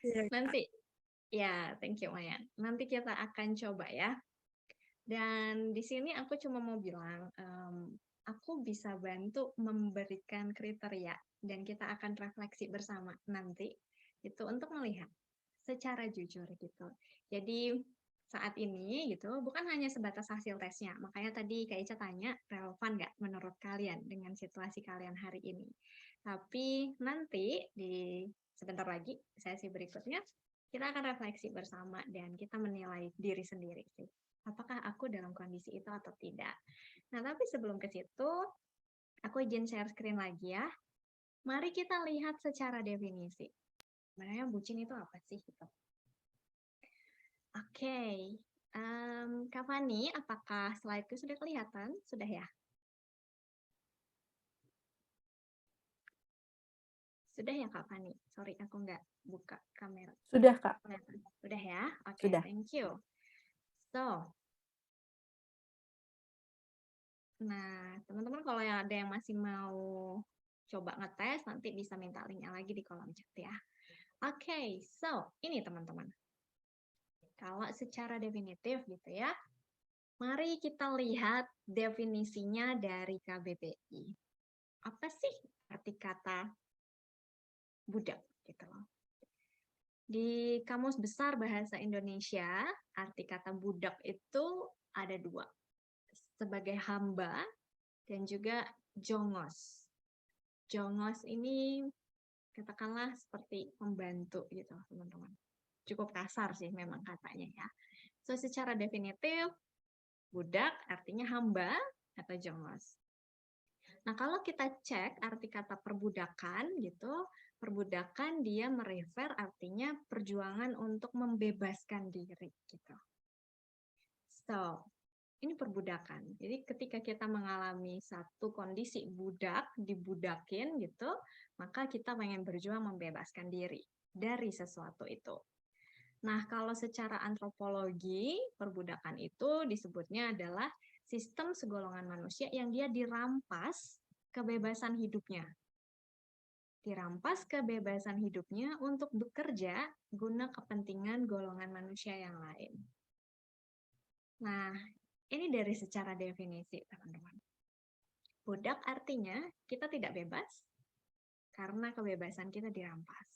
ya, Nanti, ya thank you Maya. Nanti kita akan coba ya. Dan di sini aku cuma mau bilang, aku bisa bantu memberikan kriteria dan kita akan refleksi bersama nanti itu untuk melihat secara jujur gitu. Jadi saat ini gitu bukan hanya sebatas hasil tesnya. Makanya tadi Kak Ica tanya relevan nggak menurut kalian dengan situasi kalian hari ini. Tapi nanti di sebentar lagi sesi berikutnya kita akan refleksi bersama dan kita menilai diri sendiri sih. Apakah aku dalam kondisi itu atau tidak. Nah, tapi sebelum ke situ, aku izin share screen lagi ya. Mari kita lihat secara definisi. Sebenarnya bucin itu apa sih? Gitu. Oke, Kak Fani, apakah slide-ku sudah kelihatan? Sudah ya? Sudah ya Kak Fani? Sorry, aku nggak buka kamera. Sudah, Kak. Sudah ya? Oke, Sudah. thank you. So, nah, teman-teman kalau yang ada yang masih mau coba ngetes, nanti bisa minta linknya lagi di kolom chat ya. Oke, so ini teman-teman. Kalau secara definitif gitu ya, mari kita lihat definisinya dari KBBI. Apa sih arti kata budak gitu loh. Di Kamus Besar Bahasa Indonesia, arti kata budak itu ada dua. Sebagai hamba dan juga jongos. Jongos ini katakanlah seperti pembantu gitu, teman-teman. Cukup kasar sih memang katanya ya. So, secara definitif, budak artinya hamba atau jongos. Nah, kalau kita cek arti kata perbudakan gitu, perbudakan dia merefer artinya perjuangan untuk membebaskan diri gitu. So, ini perbudakan. Jadi ketika kita mengalami satu kondisi budak, dibudakin gitu, maka kita pengen berjuang membebaskan diri dari sesuatu itu. Nah, kalau secara antropologi, perbudakan itu disebutnya adalah sistem segolongan manusia yang dia dirampas kebebasan hidupnya. Dirampas kebebasan hidupnya untuk bekerja guna kepentingan golongan manusia yang lain. Nah, ini dari secara definisi, teman-teman. Budak artinya kita tidak bebas karena kebebasan kita dirampas.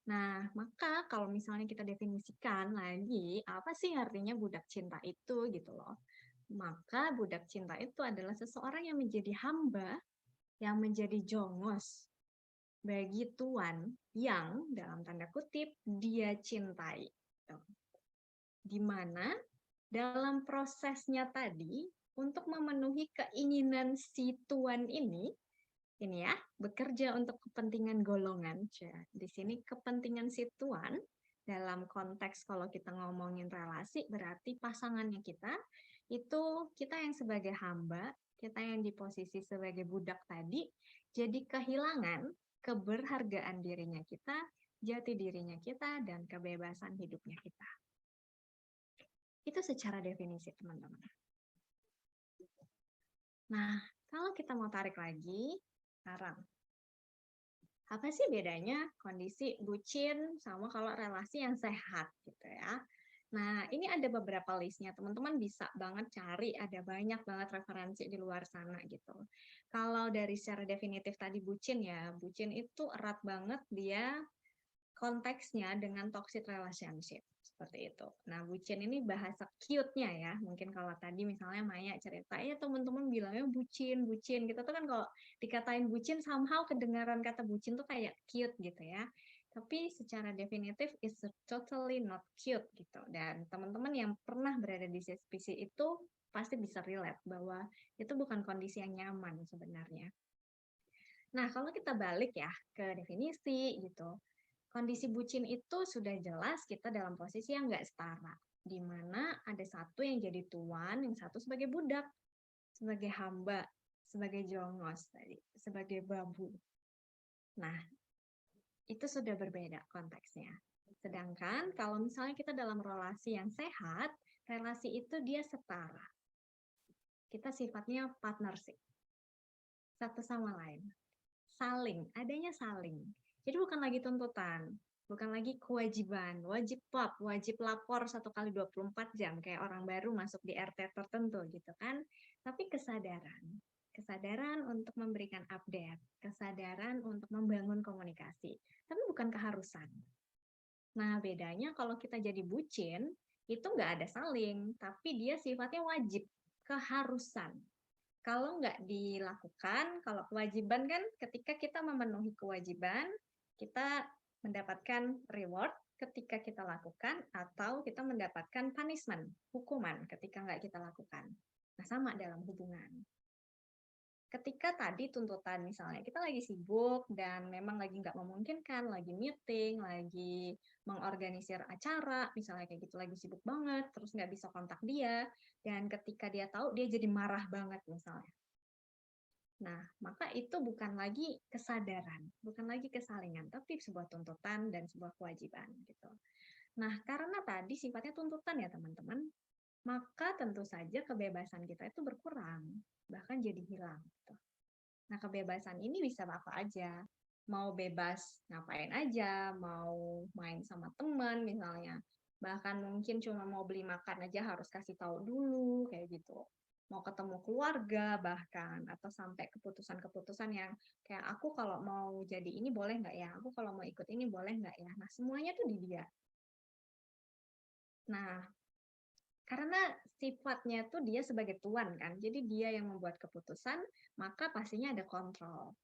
Nah, maka kalau misalnya kita definisikan lagi, apa sih artinya budak cinta itu gitu loh. Maka budak cinta itu adalah seseorang yang menjadi hamba, yang menjadi jongos bagi tuan yang dalam tanda kutip dia cintai. Di mana dalam prosesnya tadi untuk memenuhi keinginan si tuan ini ya, bekerja untuk kepentingan golongan. Di sini kepentingan si tuan dalam konteks kalau kita ngomongin relasi berarti pasangannya kita itu kita yang sebagai hamba, kita yang di posisi sebagai budak tadi jadi kehilangan keberhargaan dirinya kita, jati dirinya kita, dan kebebasan hidupnya kita. Itu secara definisi, teman-teman. Nah, kalau kita mau tarik lagi, sekarang, apa sih bedanya kondisi bucin sama kalau relasi yang sehat gitu ya? Nah, ini ada beberapa listnya, teman-teman bisa banget cari, ada banyak banget referensi di luar sana gitu. Kalau dari secara definitif tadi bucin ya, bucin itu erat banget dia konteksnya dengan toxic relationship seperti itu. Nah, bucin ini bahasa cute-nya ya. Mungkin kalau tadi misalnya Maya cerita, ya teman-teman bilangnya bucin, bucin. Kita tuh kan kalau dikatain bucin, somehow kedengaran kata bucin tuh kayak cute gitu ya. Tapi secara definitif it's totally not cute gitu. Dan teman-teman yang pernah berada di sisi itu pasti bisa relate bahwa itu bukan kondisi yang nyaman sebenarnya. Nah, kalau kita balik ya ke definisi gitu. Kondisi bucin itu sudah jelas kita dalam posisi yang nggak setara, di mana ada satu yang jadi tuan, yang satu sebagai budak, sebagai hamba, sebagai jongos tadi, sebagai babu. Nah, itu sudah berbeda konteksnya. Sedangkan kalau misalnya kita dalam relasi yang sehat, relasi itu dia setara. Kita sifatnya partnership, satu sama lain. Saling, adanya saling. Jadi bukan lagi tuntutan, bukan lagi kewajiban, wajib pap, wajib lapor 1x24 jam kayak orang baru masuk di RT tertentu gitu kan. Tapi kesadaran untuk memberikan update, kesadaran untuk membangun komunikasi, tapi bukan keharusan. Nah, bedanya kalau kita jadi bucin, itu nggak ada saling, tapi dia sifatnya wajib, keharusan. Kalau nggak dilakukan, kalau kewajiban kan ketika kita memenuhi kewajiban, kita mendapatkan reward ketika kita lakukan, atau kita mendapatkan punishment, hukuman ketika nggak kita lakukan. Nah, sama dalam hubungan. Ketika tadi tuntutan misalnya, kita lagi sibuk dan memang lagi nggak memungkinkan, lagi meeting, lagi mengorganisir acara, misalnya kayak gitu, lagi sibuk banget, terus nggak bisa kontak dia, dan ketika dia tahu, dia jadi marah banget misalnya. Nah, maka itu bukan lagi kesadaran, bukan lagi kesalingan, tapi sebuah tuntutan dan sebuah kewajiban gitu. Nah, karena tadi sifatnya tuntutan ya teman-teman, maka tentu saja kebebasan kita itu berkurang, bahkan jadi hilang. Gitu. Nah, kebebasan ini bisa apa aja, mau bebas ngapain aja, mau main sama teman misalnya, bahkan mungkin cuma mau beli makan aja harus kasih tahu dulu kayak gitu. Mau ketemu keluarga bahkan, atau sampai keputusan-keputusan yang kayak aku kalau mau jadi ini boleh nggak ya, aku kalau mau ikut ini boleh nggak ya, nah semuanya tuh di dia. Nah, karena sifatnya tuh dia sebagai tuan kan, jadi dia yang membuat keputusan, maka pastinya ada kontrol.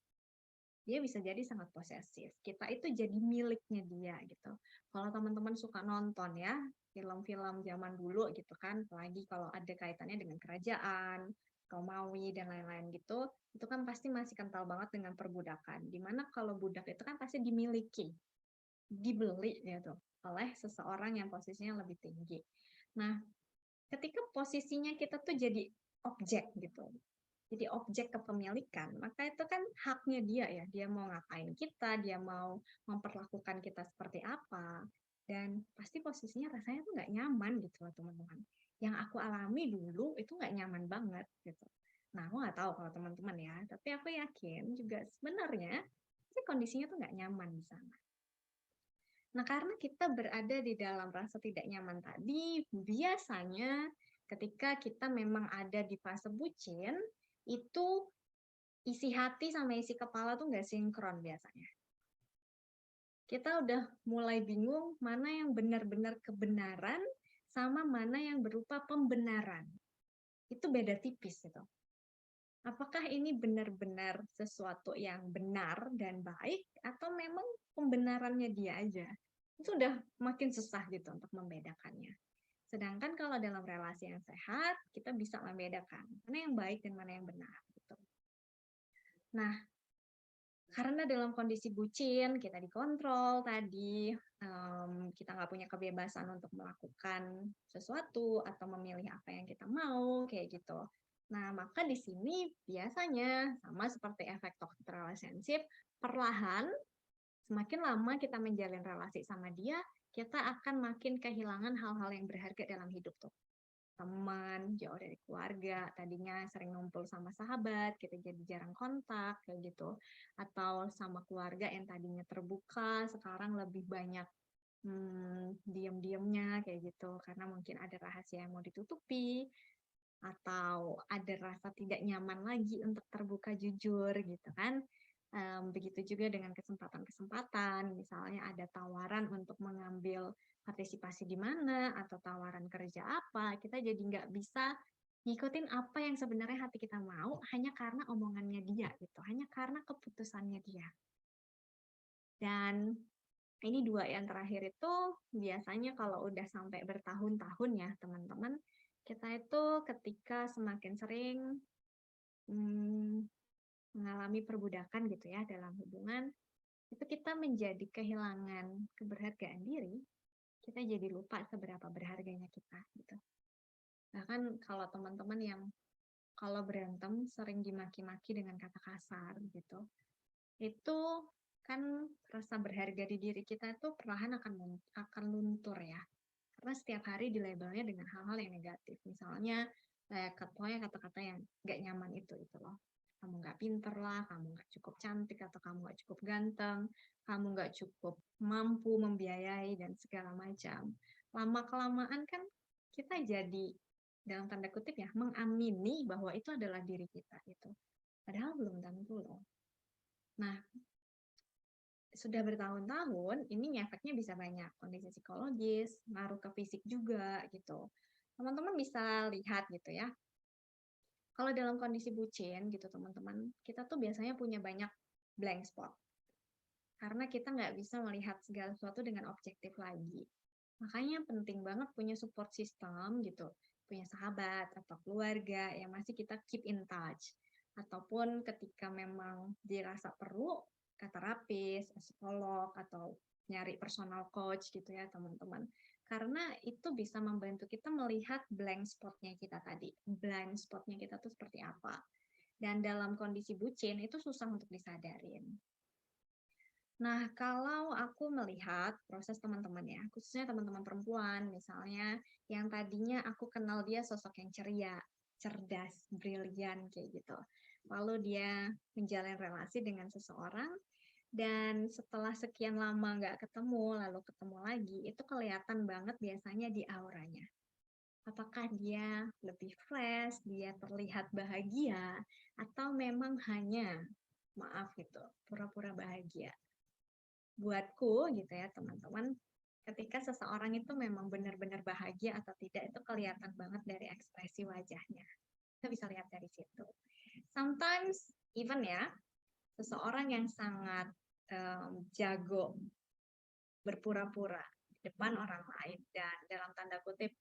Dia bisa jadi sangat posesif. Kita itu jadi miliknya dia gitu. Kalau teman-teman suka nonton ya, film-film zaman dulu gitu kan, apalagi kalau ada kaitannya dengan kerajaan, Romawi dan lain-lain gitu, itu kan pasti masih kental banget dengan perbudakan. Dimana kalau budak itu kan pasti dimiliki, dibeli gitu oleh seseorang yang posisinya lebih tinggi. Nah, ketika posisinya kita tuh jadi objek gitu, jadi objek kepemilikan, maka itu kan haknya dia ya, dia mau ngapain kita, dia mau memperlakukan kita seperti apa, dan pasti posisinya rasanya tuh nggak nyaman gitu loh teman-teman. Yang aku alami dulu itu nggak nyaman banget gitu. Nah, aku nggak tahu kalau teman-teman ya, tapi aku yakin juga sebenarnya sih kondisinya tuh nggak nyaman di sana. Nah, karena kita berada di dalam rasa tidak nyaman tadi, biasanya ketika kita memang ada di fase bucin, itu isi hati sama isi kepala tuh nggak sinkron biasanya. Kita udah mulai bingung mana yang benar-benar kebenaran sama mana yang berupa pembenaran. itu beda tipis gitu. Apakah ini benar-benar sesuatu yang benar dan baik, atau memang pembenarannya dia aja? Itu udah makin susah gitu untuk membedakannya. Sedangkan kalau dalam relasi yang sehat, kita bisa membedakan mana yang baik dan mana yang benar. Gitu. Nah, karena dalam kondisi bucin, kita dikontrol tadi, kita nggak punya kebebasan untuk melakukan sesuatu atau memilih apa yang kita mau, kayak gitu. Nah, maka di sini biasanya sama seperti efek toxic relationship, perlahan semakin lama kita menjalin relasi sama dia, kita akan makin kehilangan hal-hal yang berharga dalam hidup tuh. Teman, jauh dari keluarga, tadinya sering ngumpul sama sahabat, kita jadi jarang kontak, kayak gitu. Atau sama keluarga yang tadinya terbuka, sekarang lebih banyak diam-diamnya, kayak gitu. Karena mungkin ada rahasia yang mau ditutupi, atau ada rasa tidak nyaman lagi untuk terbuka jujur, gitu kan. Begitu juga dengan kesempatan-kesempatan, misalnya ada tawaran untuk mengambil partisipasi di mana, atau tawaran kerja apa, kita jadi nggak bisa ngikutin apa yang sebenarnya hati kita mau, hanya karena omongannya dia, gitu, hanya karena keputusannya dia. Dan ini dua yang terakhir itu biasanya kalau udah sampai bertahun-tahun ya teman-teman, kita itu ketika semakin sering mengalami perbudakan gitu ya dalam hubungan, itu kita menjadi kehilangan keberhargaan diri, kita jadi lupa seberapa berharganya kita gitu. Bahkan kalau teman-teman yang kalau berantem sering dimaki-maki dengan kata kasar gitu, itu kan rasa berharga di diri kita itu perlahan akan luntur ya. Karena setiap hari dilabelnya dengan hal-hal yang negatif. Misalnya pokoknya kata-kata yang gak nyaman itu loh. Kamu nggak pinter lah, kamu nggak cukup cantik, atau kamu nggak cukup ganteng, kamu nggak cukup mampu membiayai, dan segala macam. Lama-kelamaan kan kita jadi, dalam tanda kutip ya, mengamini bahwa itu adalah diri kita. Gitu. Padahal belum tentu loh. Nah, sudah bertahun-tahun, ini efeknya bisa banyak. Kondisi psikologis, ngaruh ke fisik juga, gitu. Teman-teman bisa lihat gitu ya, kalau dalam kondisi bucin gitu teman-teman, kita tuh biasanya punya banyak blank spot. Karena kita nggak bisa melihat segala sesuatu dengan objektif lagi. Makanya penting banget punya support system gitu. Punya sahabat atau keluarga yang masih kita keep in touch. Ataupun ketika memang dirasa perlu, ke terapis, psikolog, atau nyari personal coach gitu ya teman-teman. Karena itu bisa membantu kita melihat blank spotnya kita tadi. Blind spotnya kita tuh seperti apa. Dan dalam kondisi bucin itu susah untuk disadarin. Nah, kalau aku melihat proses teman-teman ya, khususnya teman-teman perempuan, misalnya yang tadinya aku kenal dia sosok yang ceria, cerdas, brilian, kayak gitu. Lalu dia menjalin relasi dengan seseorang, dan setelah sekian lama nggak ketemu, lalu ketemu lagi, itu kelihatan banget biasanya di auranya. Apakah dia lebih fresh, dia terlihat bahagia, atau memang hanya, maaf gitu, pura-pura bahagia. Buatku gitu ya teman-teman, ketika seseorang itu memang benar-benar bahagia atau tidak, itu kelihatan banget dari ekspresi wajahnya. Kita bisa lihat dari situ. Sometimes even ya, seseorang yang sangat jago berpura-pura di depan orang lain dan dalam tanda kutip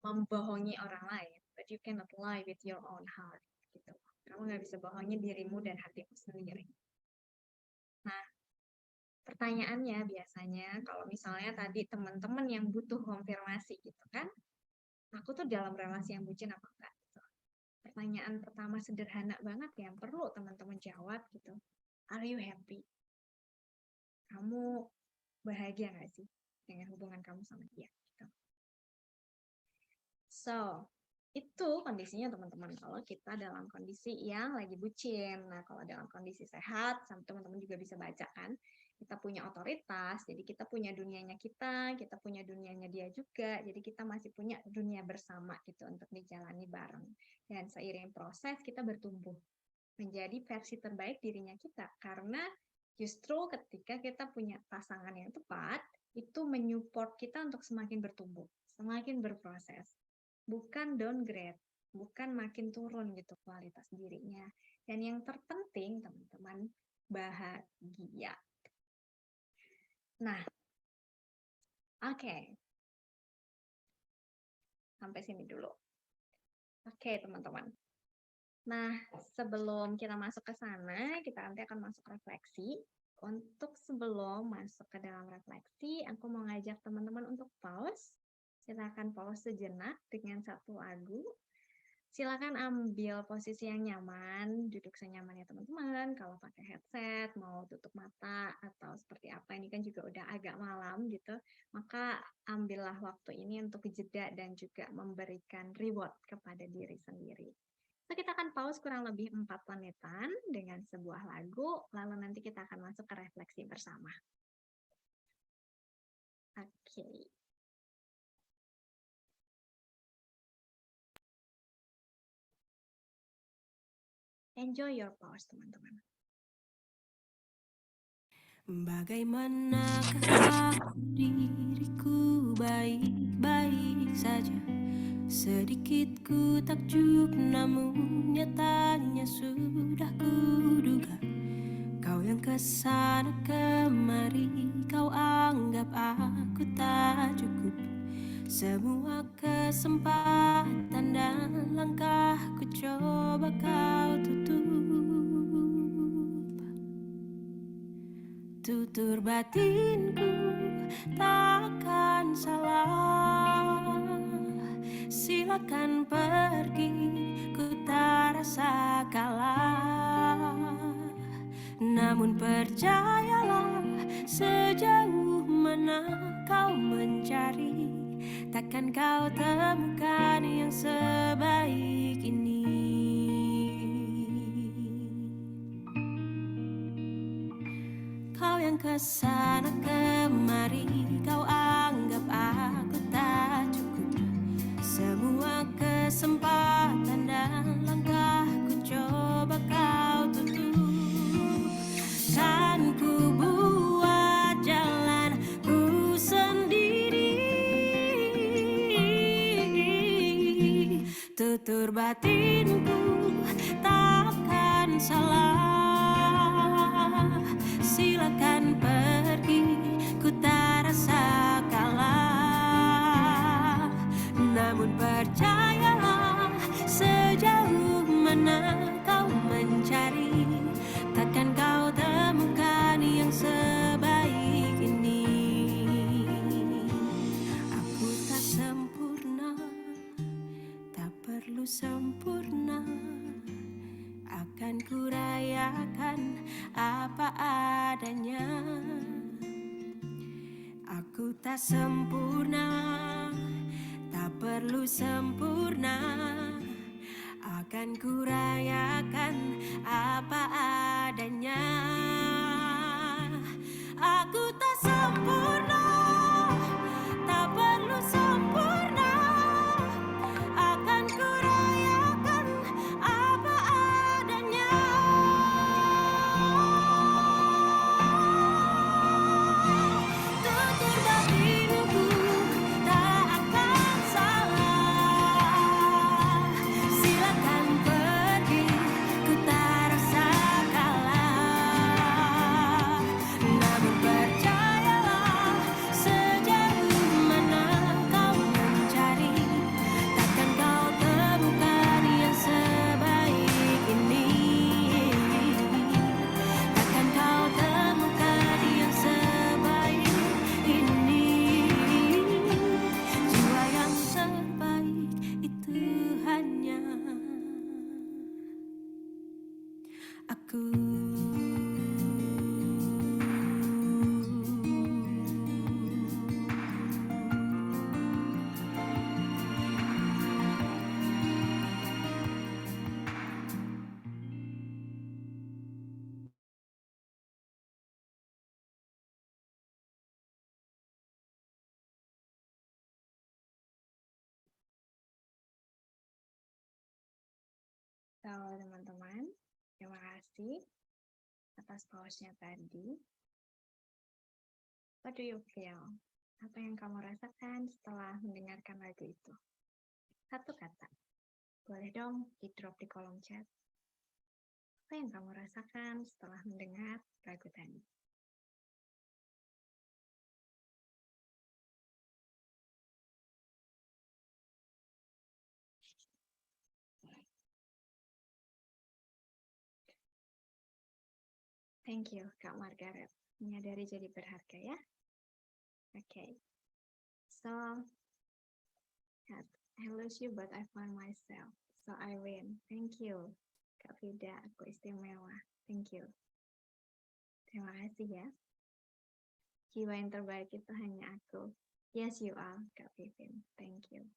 membohongi orang lain, but you cannot lie with your own heart gitu. Kamu nggak bisa bohongi dirimu dan hatimu sendiri. Nah, pertanyaannya biasanya kalau misalnya tadi teman-teman yang butuh konfirmasi gitu kan, aku tuh dalam relasi yang bucin apa enggak? Gitu. Pertanyaan pertama sederhana banget yang perlu teman-teman jawab gitu. Are you happy? Kamu bahagia nggak sih dengan hubungan kamu sama dia? Gitu. So, itu kondisinya teman-teman kalau kita dalam kondisi yang lagi bucin. Nah, kalau dalam kondisi sehat, teman-teman juga bisa baca kan, kita punya otoritas, jadi kita punya dunianya kita punya dunianya dia juga, jadi kita masih punya dunia bersama gitu untuk dijalani bareng. Dan seiring proses kita bertumbuh menjadi versi terbaik dirinya kita, karena justru ketika kita punya pasangan yang tepat, itu menyupport kita untuk semakin bertumbuh, semakin berproses. Bukan downgrade, bukan makin turun gitu kualitas dirinya. Dan yang terpenting teman-teman, bahagia. Nah, oke. Sampai sini dulu. Oke, teman-teman. Nah, sebelum kita masuk ke sana, kita nanti akan masuk refleksi. Untuk sebelum masuk ke dalam refleksi, aku mau ngajak teman-teman untuk pause. Silakan pause sejenak dengan satu lagu. Silakan ambil posisi yang nyaman, duduk senyamannya teman-teman. Kalau pakai headset, mau tutup mata atau seperti apa, ini kan juga udah agak malam gitu. Maka ambillah waktu ini untuk jeda dan juga memberikan reward kepada diri sendiri. So, kita akan pause kurang lebih 4 menitan dengan sebuah lagu, lalu nanti kita akan masuk ke refleksi bersama. Oke. Enjoy your pause, teman-teman. Bagaimanakah diriku baik-baik saja? Sedikit ku takjub namun nyatanya sudah kuduga. Kau yang kesana kemari, kau anggap aku tak cukup. Semua kesempatan dan langkahku coba kau tutup. Tutur batinku takkan salah. Silakan pergi, ku tak rasa kalah. Namun percayalah, sejauh mana kau mencari, takkan kau temukan yang sebaik ini. Kau yang kesana kemari, kau anggap aku tak cukup. Semua kesempatan dan langkahku coba kau tutup. Kan ku buat jalanku sendiri. Tutur batinku takkan salah. Silakan pergi, ku tak rasa kalah. Namun percayalah, sejauh mana kau mencari, takkan kau temukan yang sebaik ini. Aku tak sempurna, tak perlu sempurna. Akan kurayakan apa adanya. Aku tak sempurna, tak perlu sempurna. Akan kurayakan apa adanya. Aku tak sempurna, tak perlu sempurna. Akan kurayakan apa adanya. Tutur batinku tak akan salah. Silakan pergi, ku tak rasa kalah. Namun percayalah, sejauh mana kau mencari, takkan kau temukan yang sebaik ini. Takkan kau temukan yang sebaik ini. Jiwa yang terbaik itu hanya aku. So, teman-teman, terima kasih atas pause-nya tadi. What do you feel? Apa yang kamu rasakan setelah mendengarkan lagu itu? Satu kata. Boleh dong di-drop di kolom chat. Apa yang kamu rasakan setelah mendengar lagu tadi? Thank you, Kak Margaret. Menyadari jadi berharga ya. Okay. So, I lose you but I found myself. So I win. Thank you. Kak Vida, aku istimewa. Thank you. Terima kasih ya. Jiwa yang terbaik itu hanya aku. Yes, you are, Kak Vivin. Thank you.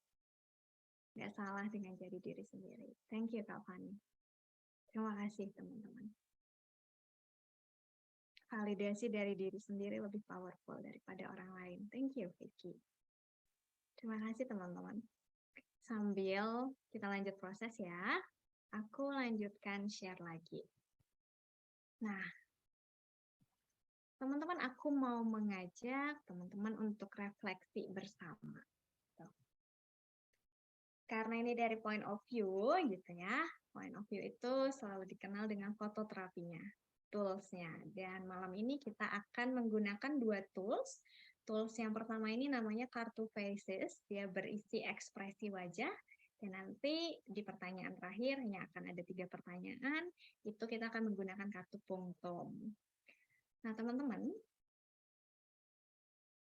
Gak salah dengan jadi diri sendiri. Thank you, Kak Fani. Terima kasih, teman-teman. Validasi dari diri sendiri lebih powerful daripada orang lain. Thank you, Vicky. Terima kasih, teman-teman. Sambil kita lanjut proses ya, aku lanjutkan share lagi. Nah, teman-teman, aku mau mengajak teman-teman untuk refleksi bersama. Karena ini dari point of view gitu ya, point of view itu selalu dikenal dengan fototerapinya, tools-nya. Dan malam ini kita akan menggunakan 2 tools. Tools yang pertama ini namanya Kartu Faces, dia berisi ekspresi wajah. Dan nanti di pertanyaan terakhir, yang akan ada 3 pertanyaan, itu kita akan menggunakan kartu punktum. Nah teman-teman,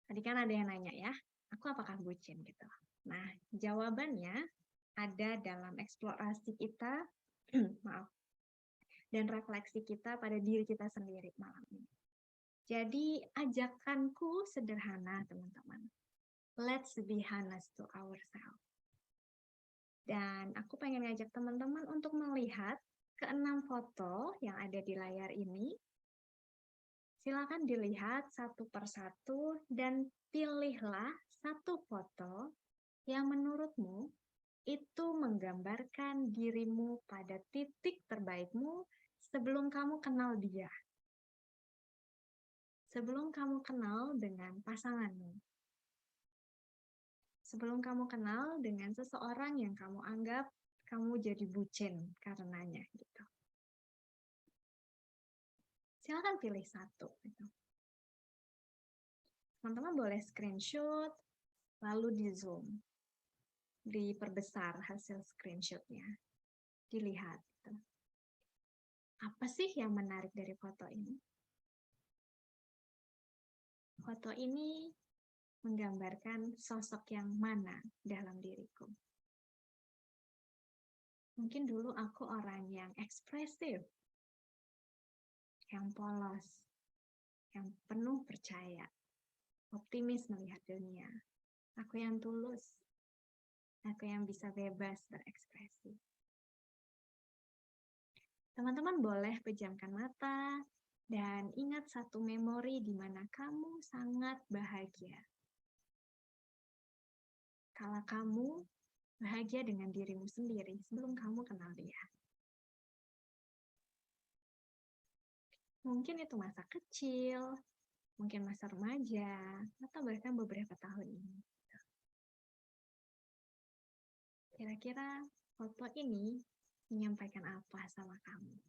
tadi kan ada yang nanya ya, aku apakah bucin gitu. Nah, jawabannya ada dalam eksplorasi kita, maaf, dan refleksi kita pada diri kita sendiri malam ini. Jadi, ajakanku sederhana, teman-teman. Let's be honest to ourselves. Dan aku pengen ngajak teman-teman untuk melihat ke-6 foto yang ada di layar ini. Silakan dilihat satu persatu dan pilihlah satu foto yang menurutmu itu menggambarkan dirimu pada titik terbaikmu sebelum kamu kenal dia. Sebelum kamu kenal dengan pasanganmu. Sebelum kamu kenal dengan seseorang yang kamu anggap kamu jadi bucin karenanya gitu. Silakan pilih satu. Gitu. Teman-teman boleh screenshot, lalu di zoom. Diperbesar hasil screenshotnya, dilihat. Apa sih yang menarik dari foto ini? Foto ini menggambarkan sosok yang mana dalam diriku. Mungkin dulu aku orang yang ekspresif, yang polos, yang penuh percaya, optimis melihat dunia. Aku yang tulus. Aku yang bisa bebas berekspresi. Teman-teman boleh pejamkan mata dan ingat satu memori di mana kamu sangat bahagia. Kalau kamu bahagia dengan dirimu sendiri sebelum kamu kenal dia. Mungkin itu masa kecil, mungkin masa remaja, atau bahkan beberapa tahun ini. Kira-kira foto ini menyampaikan apa sama kamu?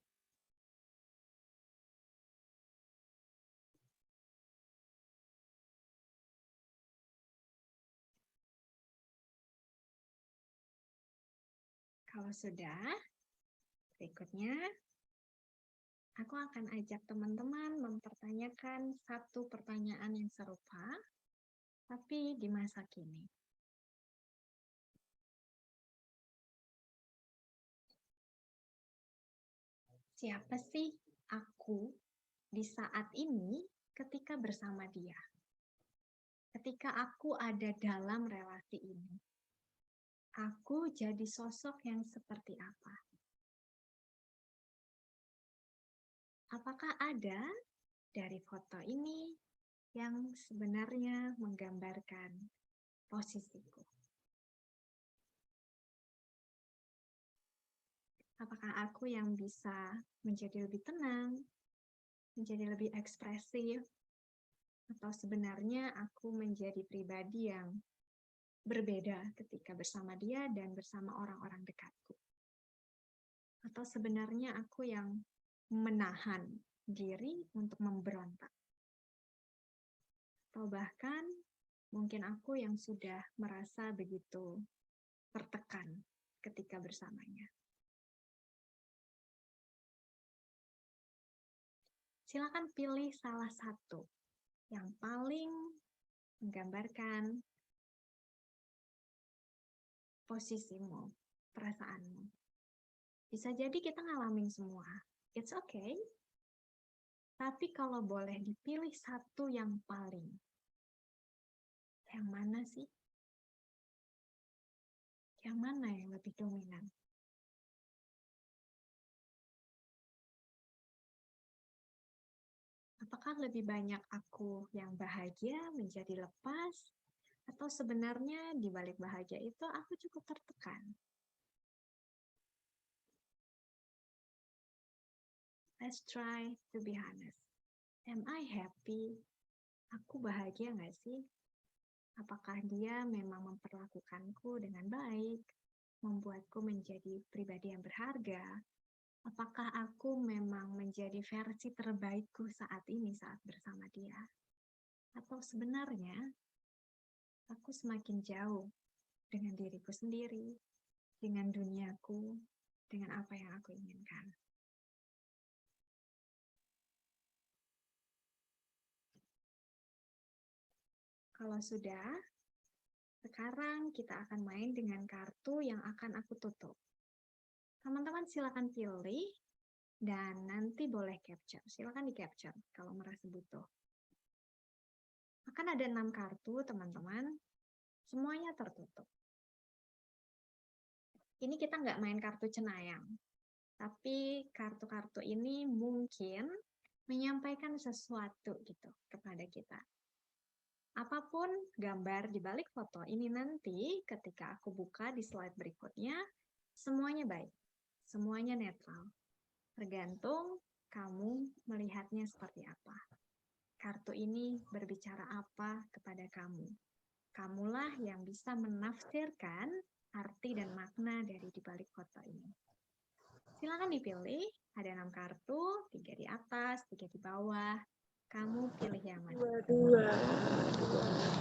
Kalau sudah, berikutnya aku akan ajak teman-teman mempertanyakan satu pertanyaan yang serupa, tapi di masa kini. Siapa sih aku di saat ini ketika bersama dia? Ketika aku ada dalam relasi ini, aku jadi sosok yang seperti apa? Apakah ada dari foto ini yang sebenarnya menggambarkan posisiku? Apakah aku yang bisa menjadi lebih tenang, menjadi lebih ekspresif, atau sebenarnya aku menjadi pribadi yang berbeda ketika bersama dia dan bersama orang-orang dekatku? Atau sebenarnya aku yang menahan diri untuk memberontak? Atau bahkan mungkin aku yang sudah merasa begitu tertekan ketika bersamanya. Silakan pilih salah satu yang paling menggambarkan posisimu, perasaanmu. Bisa jadi kita ngalamin semua. It's okay. Tapi kalau boleh dipilih satu yang paling, yang mana sih? Yang mana yang lebih dominan? Apakah lebih banyak aku yang bahagia menjadi lepas, atau sebenarnya di balik bahagia itu aku cukup tertekan? Let's try to be honest. Am I happy? Aku bahagia nggak sih? Apakah dia memang memperlakukanku dengan baik, membuatku menjadi pribadi yang berharga? Apakah aku memang menjadi versi terbaikku saat ini saat bersama dia? Atau sebenarnya aku semakin jauh dengan diriku sendiri, dengan duniaku, dengan apa yang aku inginkan? Kalau sudah, sekarang kita akan main dengan kartu yang akan aku tutup. Teman-teman silakan pilih dan nanti boleh capture. Silakan di-capture kalau merasa butuh. Akan ada 6 kartu, teman-teman. Semuanya tertutup. Ini kita nggak main kartu cenayang. Tapi kartu-kartu ini mungkin menyampaikan sesuatu gitu kepada kita. Apapun gambar di balik foto ini nanti ketika aku buka di slide berikutnya, semuanya baik. Semuanya netral. Tergantung kamu melihatnya seperti apa. Kartu ini berbicara apa kepada kamu. Kamulah yang bisa menafsirkan arti dan makna dari di balik foto ini. Silakan dipilih, ada 6 kartu, 3 di atas, 3 di bawah. Kamu pilih yang mana?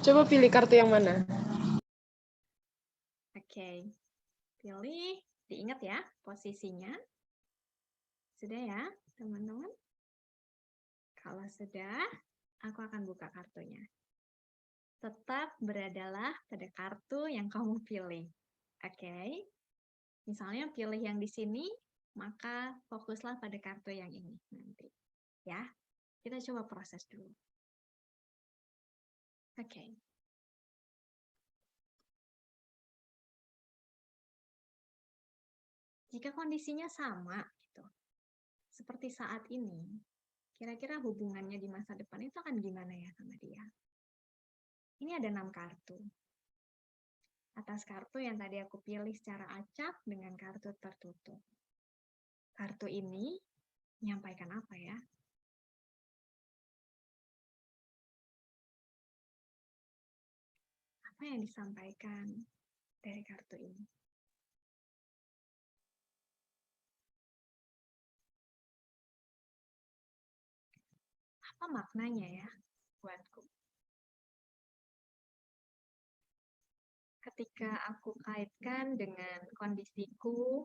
Coba pilih kartu yang mana? Oke, pilih, diingat ya posisinya. Sudah ya, teman-teman? Kalau sudah, aku akan buka kartunya. Tetap beradalah pada kartu yang kamu pilih. Oke? Misalnya pilih yang di sini, maka fokuslah pada kartu yang ini nanti. Ya, kita coba proses dulu. Oke. Jika kondisinya sama, gitu, seperti saat ini, kira-kira hubungannya di masa depan itu akan gimana ya sama dia? Ini ada 6 kartu. Atas kartu yang tadi aku pilih secara acak dengan kartu tertutup. Kartu ini menyampaikan apa ya? Apa yang disampaikan dari kartu ini? Apa maknanya ya buatku? Ketika aku kaitkan dengan kondisiku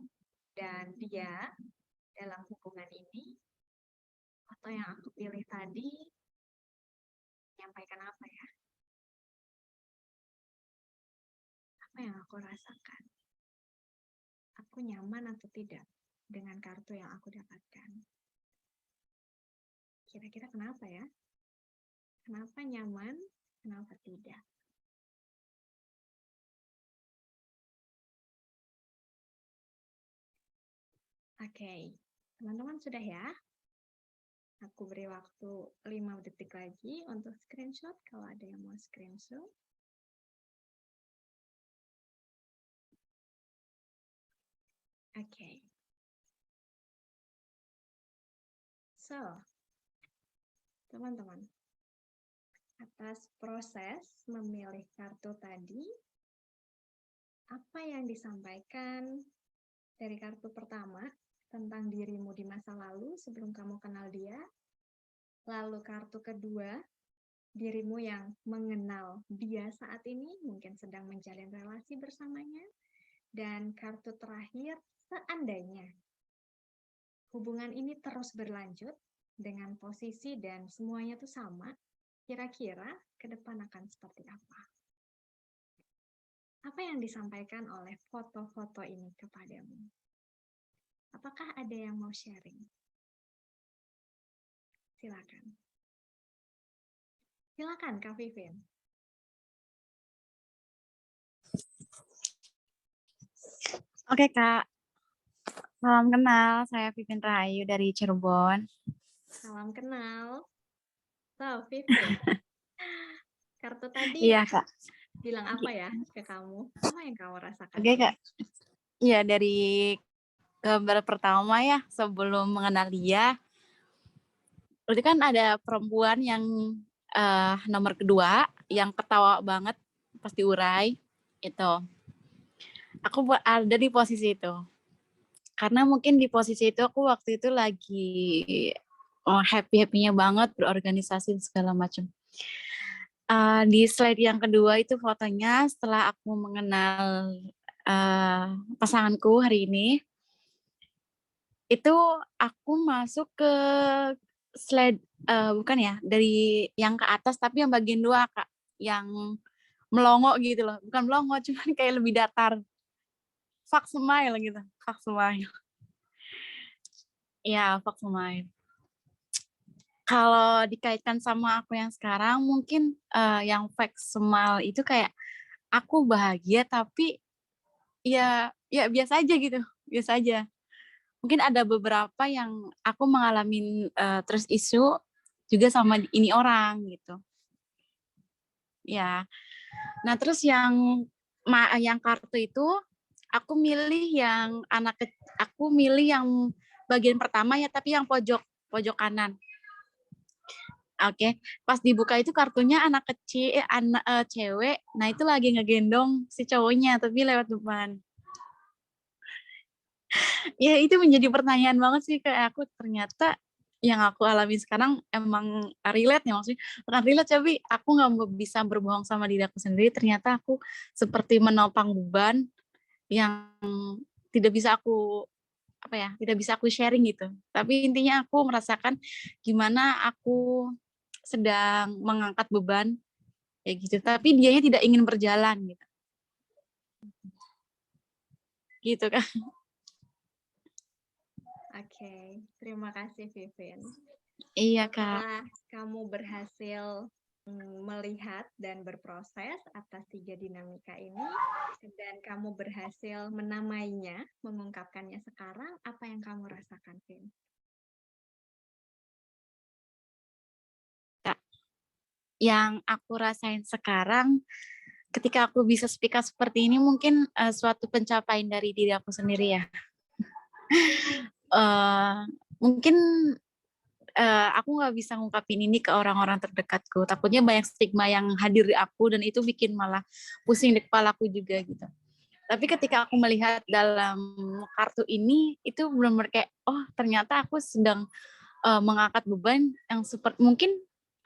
dan dia dalam hubungan ini, foto yang aku pilih tadi menyampaikan apa ya? Apa yang aku rasakan? Aku nyaman atau tidak dengan kartu yang aku dapatkan? Kira-kira kenapa ya? Kenapa nyaman? Kenapa tidak? Oke, teman-teman sudah ya? Aku beri waktu 5 detik lagi untuk screenshot kalau ada yang mau screenshot. Oke. So, teman-teman, atas proses memilih kartu tadi, apa yang disampaikan dari kartu pertama tentang dirimu di masa lalu sebelum kamu kenal dia. Lalu kartu kedua, dirimu yang mengenal dia saat ini, mungkin sedang menjalin relasi bersamanya. Dan kartu terakhir, seandainya hubungan ini terus berlanjut dengan posisi dan semuanya tuh sama, kira-kira ke depan akan seperti apa? Apa yang disampaikan oleh foto-foto ini kepadamu? Apakah ada yang mau sharing? Silakan. Silakan, Kak Vivin. Oke Kak, salam kenal. Saya Vivin Rahayu dari Cirebon. Salam kenal. So, Vivin, kartu tadi Iya Kak. bilang apa ya ke kamu? Apa yang kamu rasakan? Oke Kak. Iya, dari gambar pertama ya, sebelum mengenal dia, berarti kan ada perempuan yang nomor kedua, yang ketawa banget pas diurai, itu. Aku ada di posisi itu. Karena mungkin di posisi itu aku waktu itu lagi happy-happynya banget berorganisasi segala macam. Di slide yang kedua itu fotonya setelah aku mengenal pasanganku hari ini. Itu aku masuk ke slide bukan ya, dari yang ke atas tapi yang bagian 2 Kak, yang melongo gitu loh. Bukan melongo, cuman kayak lebih datar. Fuck smile gitu, fuck smile. Iya, fuck smile. Kalau dikaitkan sama aku yang sekarang mungkin yang fake smile itu kayak aku bahagia tapi ya biasa aja gitu, biasa aja. Mungkin ada beberapa yang aku mengalami trust issue juga sama ini orang gitu. Ya. Nah, terus yang kartu itu aku milih yang aku milih yang bagian pertama ya, tapi yang pojok kanan. Oke, pas dibuka itu kartunya anak kecil, cewek. Nah, itu lagi ngegendong si cowoknya tapi lewat depan. Ya, itu menjadi pertanyaan banget sih kayak aku, ternyata yang aku alami sekarang emang relate ya, maksudnya bukan relate tapi aku nggak bisa berbohong sama diri aku sendiri, ternyata aku seperti menopang beban yang tidak bisa aku sharing gitu. Tapi intinya aku merasakan gimana aku sedang mengangkat beban kayak gitu, tapi dianya tidak ingin berjalan gitu. Gitu kan. Oke, terima kasih Vivin. Iya Kak. Setelah kamu berhasil melihat dan berproses atas 3 dinamika ini, dan kamu berhasil menamainya, mengungkapkannya sekarang, apa yang kamu rasakan, Vin? Yang aku rasain sekarang, ketika aku bisa speak up seperti ini, mungkin suatu pencapaian dari diri aku sendiri ya. Mungkin aku nggak bisa ngungkapin ini ke orang-orang terdekatku. Takutnya banyak stigma yang hadir di aku dan itu bikin malah pusing di kepalaku juga gitu. Tapi ketika aku melihat dalam kartu ini, itu benar-benar kayak, oh ternyata aku sedang mengangkat beban yang seperti mungkin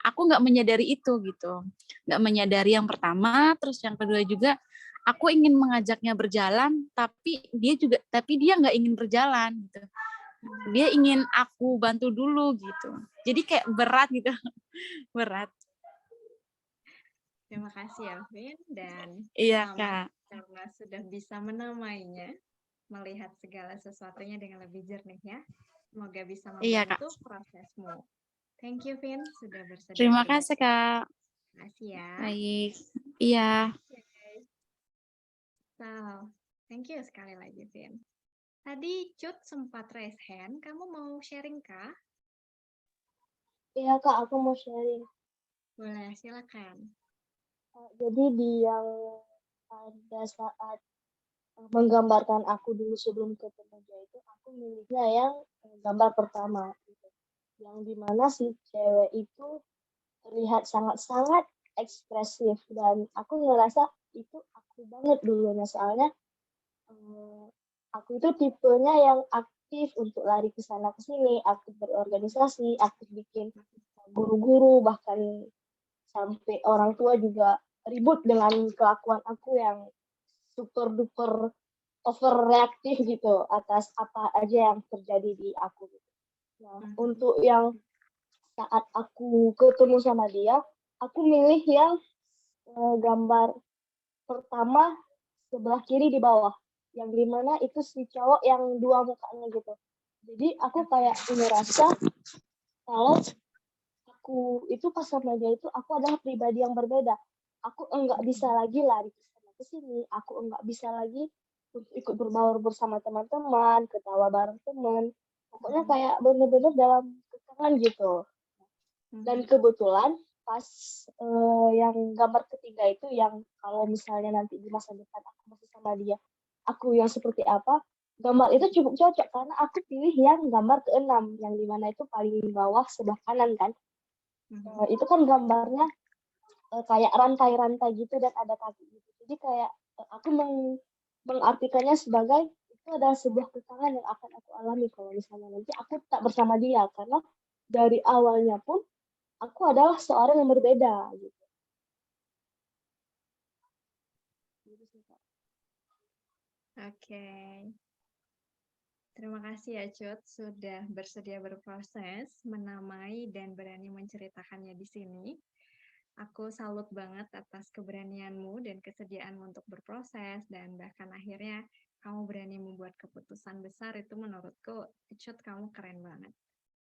aku nggak menyadari itu gitu. Nggak menyadari yang pertama, terus yang kedua juga aku ingin mengajaknya berjalan, tapi dia nggak ingin berjalan gitu. Dia ingin aku bantu dulu gitu. Jadi kayak berat gitu. Berat. Terima kasih ya, Vin. Dan Iya, selamat Kak. karena sudah bisa menamainya, melihat segala sesuatunya dengan lebih jernih ya. Semoga bisa membantu prosesmu. Thank you, Vin, sudah bersedia. Terima kasih, Kak. Terima kasih ya. Baik. Iya. Okay. So, thank you sekali lagi, Vin. Tadi Cut sempat raise hand, kamu mau sharing kah? Iya Kak, aku mau sharing. Boleh, silakan. Jadi di yang pada saat menggambarkan aku dulu sebelum ketemu dia itu, aku milihnya yang gambar pertama. Gitu. Yang dimana si cewek itu terlihat sangat-sangat ekspresif dan aku ngerasa itu aku aku banget dulunya soalnya aku itu tipenya yang aktif untuk lari ke sana ke sini, aktif berorganisasi, aktif bikin guru-guru, bahkan sampai orang tua juga ribut dengan kelakuan aku yang super duper overreaktif gitu atas apa aja yang terjadi di aku gitu. Nah, untuk yang saat aku ketemu sama dia, aku milih yang gambar pertama sebelah kiri di bawah, yang dimana itu si cowok yang dua mukanya gitu. Jadi aku kayak ngerasa kalau aku itu pas sama dia itu aku adalah pribadi yang berbeda. Aku enggak bisa lagi lari ke sana ke sini. Aku enggak bisa lagi untuk ikut berbaur bersama teman-teman, ketawa bareng teman. Pokoknya kayak bener-bener dalam kekangan gitu. Dan kebetulan pas yang gambar ketiga itu yang kalau misalnya nanti di masa depan aku masih sama dia, aku yang seperti apa, gambar itu cukup cocok karena aku pilih yang gambar keenam yang dimana itu paling bawah sebelah kanan kan. Itu kan gambarnya kayak rantai-rantai gitu dan ada kaki gitu. Jadi kayak aku mengartikannya sebagai itu adalah sebuah kekangan yang akan aku alami kalau misalnya nanti aku tak bersama dia karena dari awalnya pun aku adalah seorang yang berbeda gitu. Gitu sih, Kak. Oke. Terima kasih ya Cut sudah bersedia berproses, menamai dan berani menceritakannya di sini. Aku salut banget atas keberanianmu dan kesediaanmu untuk berproses dan bahkan akhirnya kamu berani membuat keputusan besar itu menurutku Cut kamu keren banget.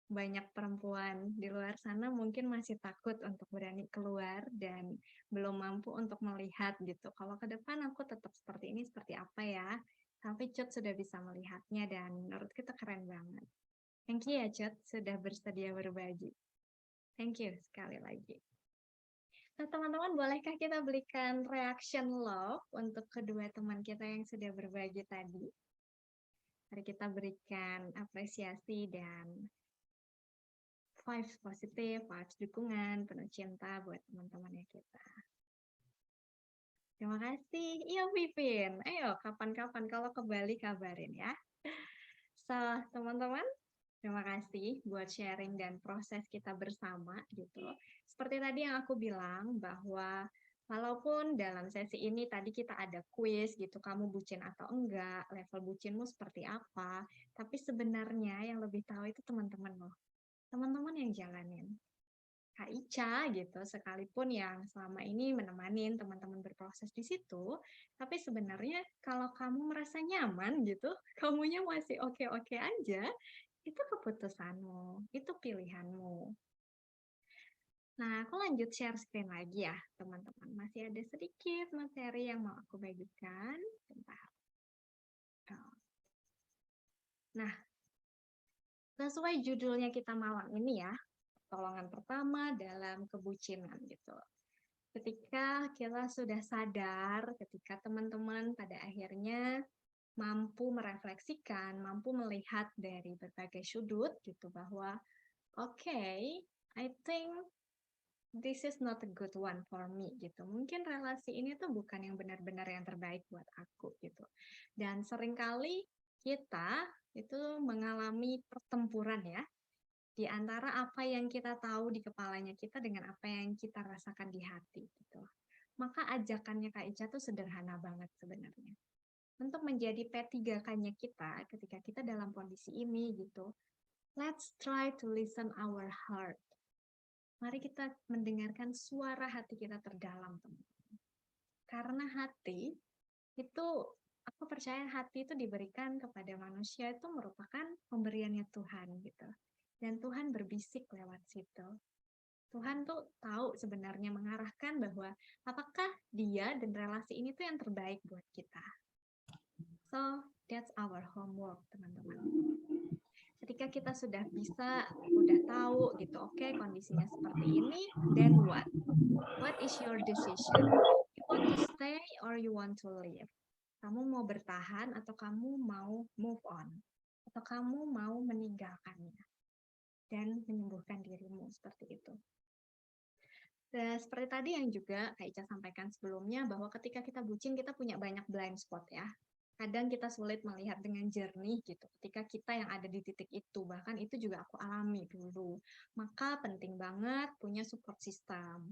Banyak perempuan di luar sana mungkin masih takut untuk berani keluar dan belum mampu untuk melihat gitu. Kalau ke depan aku tetap seperti ini seperti apa ya? Tapi Cut sudah bisa melihatnya dan menurut kita keren banget. Thank you ya Cut sudah bersedia berbagi. Thank you sekali lagi. Nah teman-teman bolehkah kita berikan reaction love untuk kedua teman kita yang sudah berbagi tadi? Mari kita berikan apresiasi dan vibes positif, vibes dukungan, penuh cinta buat teman-temannya kita. Terima kasih. Iya, Pipin. Ayo, kapan-kapan kalau ke Bali kabarin ya. So, teman-teman, terima kasih buat sharing dan proses kita bersama gitu. Seperti tadi yang aku bilang bahwa walaupun dalam sesi ini tadi kita ada quiz gitu, kamu bucin atau enggak, level bucinmu seperti apa, tapi sebenarnya yang lebih tahu itu teman-teman loh. Teman-teman yang jalanin. Kak Ica gitu, sekalipun yang selama ini menemanin teman-teman berproses di situ, tapi sebenarnya kalau kamu merasa nyaman gitu, kamunya masih oke-oke aja, itu keputusanmu, itu pilihanmu. Nah, aku lanjut share screen lagi ya, teman-teman. Masih ada sedikit materi yang mau aku bagikan. Bentar. Nah, sesuai judulnya kita malam ini ya, pertolongan pertama dalam kebucinan gitu. Ketika kita sudah sadar, ketika teman-teman pada akhirnya mampu merefleksikan, mampu melihat dari berbagai sudut gitu bahwa okay, I think this is not a good one for me gitu. Mungkin relasi ini tuh bukan yang benar-benar yang terbaik buat aku gitu. Dan seringkali kita itu mengalami pertempuran ya di antara apa yang kita tahu di kepalanya kita dengan apa yang kita rasakan di hati gitu. Maka ajakannya Kak Ica tuh sederhana banget sebenarnya. Untuk menjadi P3K-nya kita ketika kita dalam kondisi ini gitu. Let's try to listen our heart. Mari kita mendengarkan suara hati kita terdalam, teman-teman. Karena hati itu, aku percaya hati itu diberikan kepada manusia itu merupakan pemberiannya Tuhan gitu. Dan Tuhan berbisik lewat situ. Tuhan tuh tahu sebenarnya mengarahkan bahwa apakah dia dan relasi ini tuh yang terbaik buat kita. So, that's our homework, teman-teman. Ketika kita sudah bisa, udah tahu gitu, oke, kondisinya seperti ini, then what? What is your decision? You want to stay or you want to leave? Kamu mau bertahan atau kamu mau move on? Atau kamu mau meninggalkannya? Dan menyembuhkan dirimu seperti itu. Dan seperti tadi yang juga Kak Ica sampaikan sebelumnya, bahwa ketika kita bucin, kita punya banyak blind spot ya. Kadang kita sulit melihat dengan jernih gitu, ketika kita yang ada di titik itu. Bahkan itu juga aku alami dulu. Maka penting banget punya support system.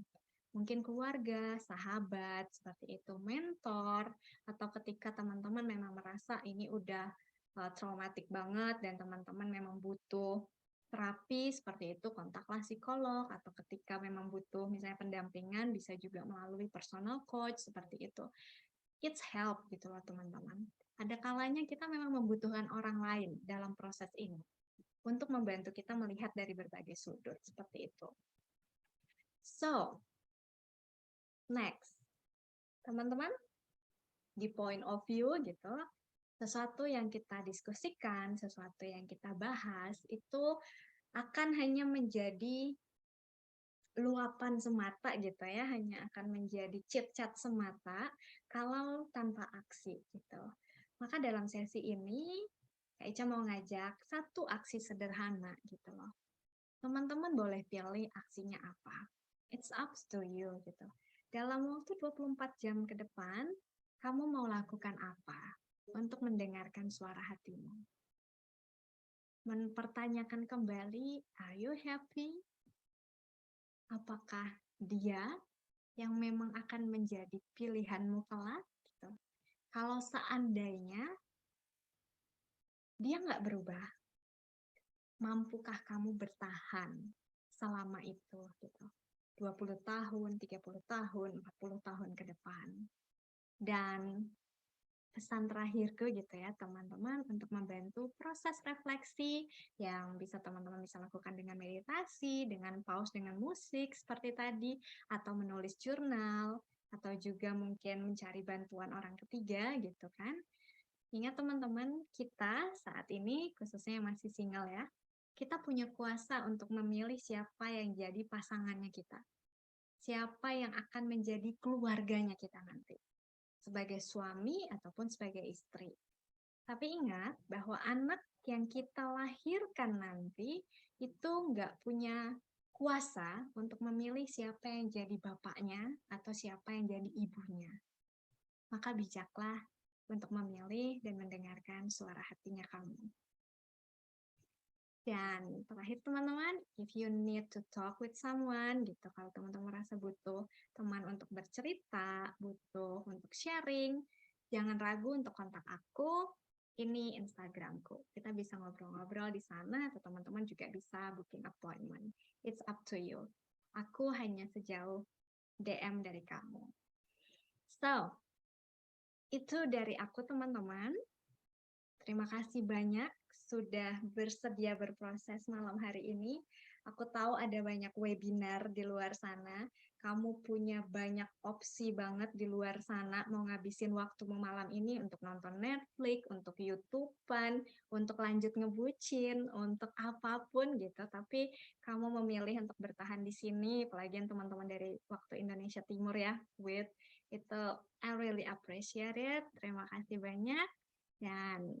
Mungkin keluarga, sahabat, seperti itu, mentor, atau ketika teman-teman memang merasa ini udah traumatik banget dan teman-teman memang butuh terapi seperti itu, kontaklah psikolog, atau ketika memang butuh misalnya pendampingan bisa juga melalui personal coach seperti itu. It's help gitu loh teman-teman. Ada kalanya kita memang membutuhkan orang lain dalam proses ini untuk membantu kita melihat dari berbagai sudut seperti itu. So, next. Teman-teman, di point of view gitu, sesuatu yang kita diskusikan, sesuatu yang kita bahas, itu akan hanya menjadi luapan semata gitu ya, hanya akan menjadi chit-chat semata kalau tanpa aksi gitu. Maka dalam sesi ini, Kak Ica mau ngajak satu aksi sederhana gitu loh. Teman-teman boleh pilih aksinya apa. It's up to you gitu. Dalam waktu 24 jam ke depan, kamu mau lakukan apa untuk mendengarkan suara hatimu? Mempertanyakan kembali, are you happy? Apakah dia yang memang akan menjadi pilihanmu kelak? Gitu. Kalau seandainya dia nggak berubah, mampukah kamu bertahan selama itu? Gitu. 20 tahun, 30 tahun, 40 tahun ke depan. Dan pesan terakhirku gitu ya teman-teman, untuk membantu proses refleksi yang bisa teman-teman bisa lakukan dengan meditasi, dengan pause dengan musik seperti tadi, atau menulis jurnal, atau juga mungkin mencari bantuan orang ketiga gitu kan. Ingat teman-teman, kita saat ini khususnya yang masih single ya, kita punya kuasa untuk memilih siapa yang jadi pasangannya kita, siapa yang akan menjadi keluarganya kita nanti, sebagai suami ataupun sebagai istri. Tapi ingat bahwa anak yang kita lahirkan nanti itu nggak punya kuasa untuk memilih siapa yang jadi bapaknya atau siapa yang jadi ibunya. Maka bijaklah untuk memilih dan mendengarkan suara hatinya kamu. Dan terakhir teman-teman, if you need to talk with someone gitu, kalau teman-teman merasa butuh teman untuk bercerita, butuh untuk sharing, jangan ragu untuk kontak aku. Ini Instagramku. Kita bisa ngobrol-ngobrol di sana, atau teman-teman juga bisa booking appointment. It's up to you. Aku hanya sejauh DM dari kamu. So, itu dari aku teman-teman. Terima kasih banyak sudah bersedia berproses malam hari ini. Aku tahu ada banyak webinar di luar sana. Kamu punya banyak opsi banget di luar sana. Mau ngabisin waktumu malam ini untuk nonton Netflix, untuk YouTube-an, untuk lanjut ngebucin, untuk apapun gitu. Tapi kamu memilih untuk bertahan di sini, apalagi teman-teman dari waktu Indonesia Timur ya, with itu I really appreciate it. Terima kasih banyak. Dan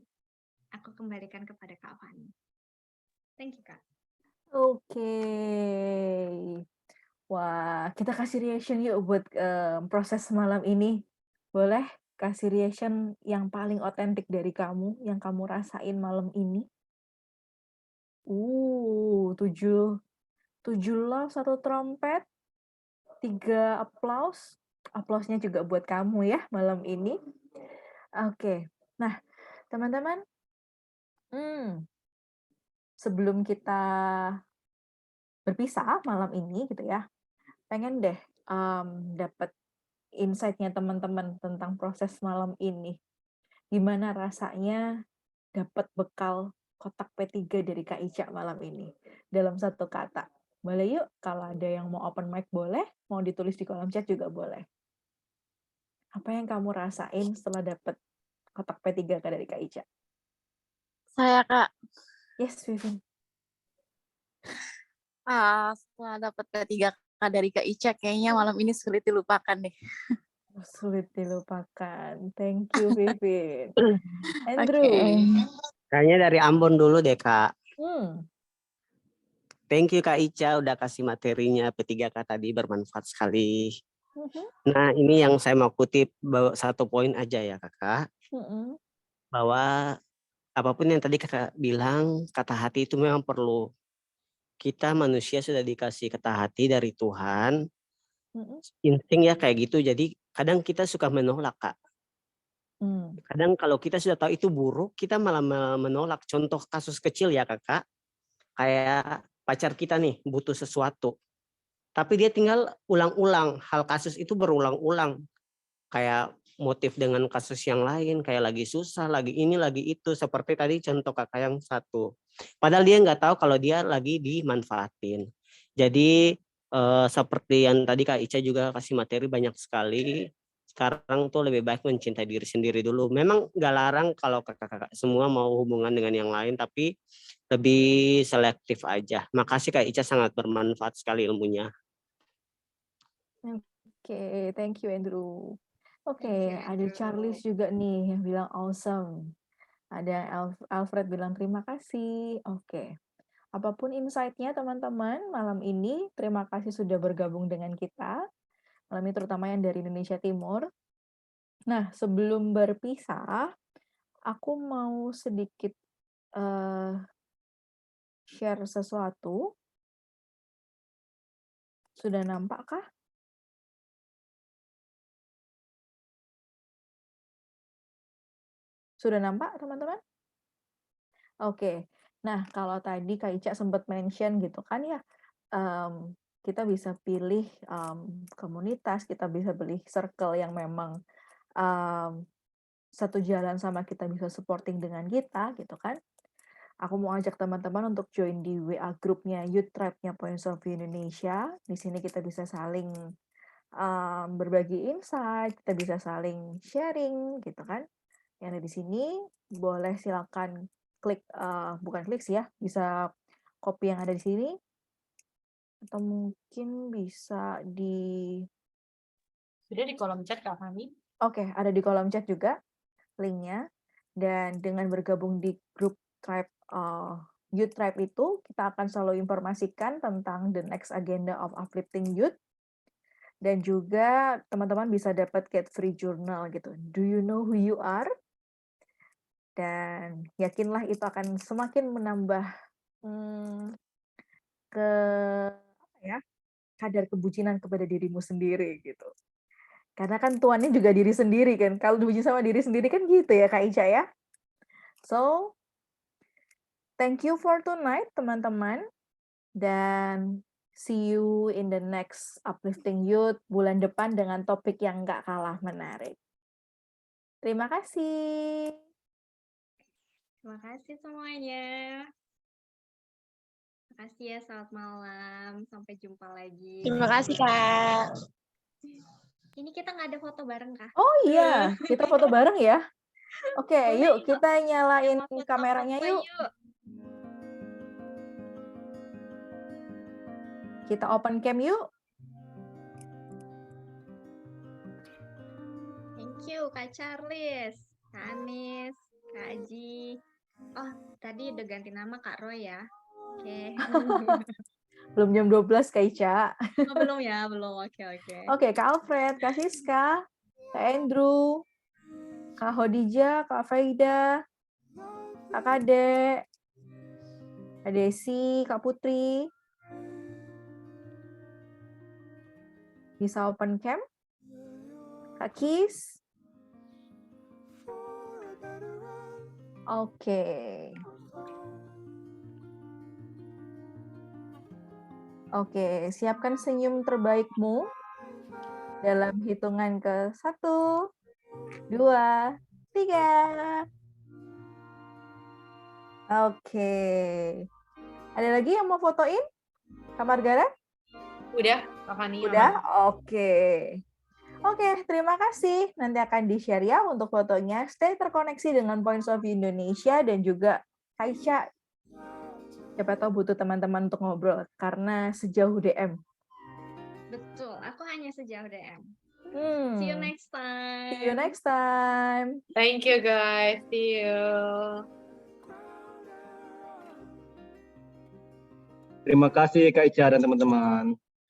aku kembalikan kepada Kak Fani. Thank you, Kak. Oke. Wah, kita kasih reaction yuk buat proses malam ini. Boleh kasih reaction yang paling otentik dari kamu, yang kamu rasain malam ini? 7 love, 1 trompet, 3 applause. Applause-nya juga buat kamu ya malam ini. Oke. Nah, teman-teman, sebelum kita berpisah malam ini gitu ya, pengen deh dapat insight-nya teman-teman tentang proses malam ini. Gimana rasanya dapat bekal kotak P3 dari Kak Ica malam ini? Dalam satu kata. Boleh yuk, kalau ada yang mau open mic boleh, mau ditulis di kolom chat juga boleh. Apa yang kamu rasain setelah dapat kotak P3 dari Kak Ica? Saya, Kak. Yes, Vivin. Setelah dapat P3 dari Kak Ica, kayaknya malam ini sulit dilupakan deh. Sulit dilupakan. Thank you, Vivin. Andrew. Kayaknya dari Ambon dulu deh, Kak. Thank you Kak Ica udah kasih materinya P3K tadi bermanfaat sekali. Mhm, Nah ini yang saya mau kutip satu poin aja ya kakak. mhm, Bahwa apapun yang tadi kakak bilang, kata hati itu memang perlu. Kita manusia sudah dikasih kata hati dari Tuhan. mhm, Insting ya kayak gitu. Jadi kadang kita suka menolak Kak. mmm, Kadang kalau kita sudah tahu itu buruk, kita malah menolak. Contoh kasus kecil ya kakak. Kayak pacar kita nih butuh sesuatu. Tapi dia tinggal ulang-ulang. Hal kasus itu berulang-ulang. Kayak motif dengan kasus yang lain. Kayak lagi susah, lagi ini, lagi itu. Seperti tadi contoh kakak yang satu. Padahal dia nggak tahu kalau dia lagi dimanfaatin. Jadi seperti yang tadi Kak Ica juga kasih materi banyak sekali. Sekarang tuh lebih baik mencintai diri sendiri dulu. Memang nggak larang kalau kakak-kakak semua mau hubungan dengan yang lain, tapi lebih selektif aja. Makasih Kak Ica, sangat bermanfaat sekali ilmunya. Oke, thank you Andrew. Oke, Thank you, ada Andrew. Charles juga nih yang bilang awesome. Ada Alfred bilang terima kasih. Oke. Apapun insight-nya teman-teman malam ini, terima kasih sudah bergabung dengan kita. Malam ini terutama yang dari Indonesia Timur. Nah, sebelum berpisah, aku mau sedikit share sesuatu. Sudah nampakkah? Sudah nampak teman-teman? Oke. Nah, kalau tadi Kak Ica sempat mention gitu kan ya, kita bisa pilih komunitas, kita bisa pilih circle yang memang satu jalan sama kita, bisa supporting dengan kita gitu kan. Aku mau ajak teman-teman untuk join di WA grupnya Youth Tribe-nya Points of View Indonesia. Di sini kita bisa saling berbagi insight, kita bisa saling sharing gitu kan. Yang ada di sini boleh silakan klik, bukan klik sih ya, bisa copy yang ada di sini, atau mungkin bisa di Sudah di kolom chat Kak Fami. Oke, ada di kolom chat juga linknya. Dan dengan bergabung di grup Tribe, Youth Tribe itu, kita akan selalu informasikan tentang the next agenda of uplifting youth. Dan juga teman-teman bisa dapat get free journal gitu. Do you know who you are? Dan yakinlah itu akan semakin menambah ke apa ya, kadar kebucinan kepada dirimu sendiri gitu. Karena kan tuannya juga diri sendiri kan. Kalau dipuji sama diri sendiri kan gitu ya Kak Ica ya. So, thank you for tonight teman-teman. Dan see you in the next Uplifting Youth bulan depan dengan topik yang nggak kalah menarik. Terima kasih. Terima kasih semuanya. Terima kasih ya, selamat malam. Sampai jumpa lagi. Terima kasih Kak. Ini kita nggak ada foto bareng, Kak. Oh iya, kita foto bareng ya. Oke, Boleh yuk yuk. kita nyalain Mau foto-foto kameranya yuk. Kita open cam yuk. Thank you, Kak Charles, Kak Anis, Kak Aji. Oh, tadi udah ganti nama Kak Roy ya. Oke. Belum jam 12 Kak Ica. Oh, belum ya, belum. Oke. Oke, Kak Alfred, Kak Siska, Kak Andrew, Kak Hodijah, Kak Faida, Kak Kade, Kak Desi, Kak Putri. Bisa open cam? Kak Kis? Oke. Oke, siapkan senyum terbaikmu dalam hitungan ke 1, 2, 3. Oke. Ada lagi yang mau fotoin? Kak Margara? Udah, Kak Fani. Udah? Oke. Oke, terima kasih. Nanti akan di-share ya untuk fotonya. Stay terkoneksi dengan Points of View Indonesia dan juga Kaisha. Siapa tahu butuh teman-teman untuk ngobrol karena sejauh DM. Betul, aku hanya sejauh DM. Hmm. See you next time. See you next time. Thank you guys. See you. Terima kasih Kak Ica dan teman-teman.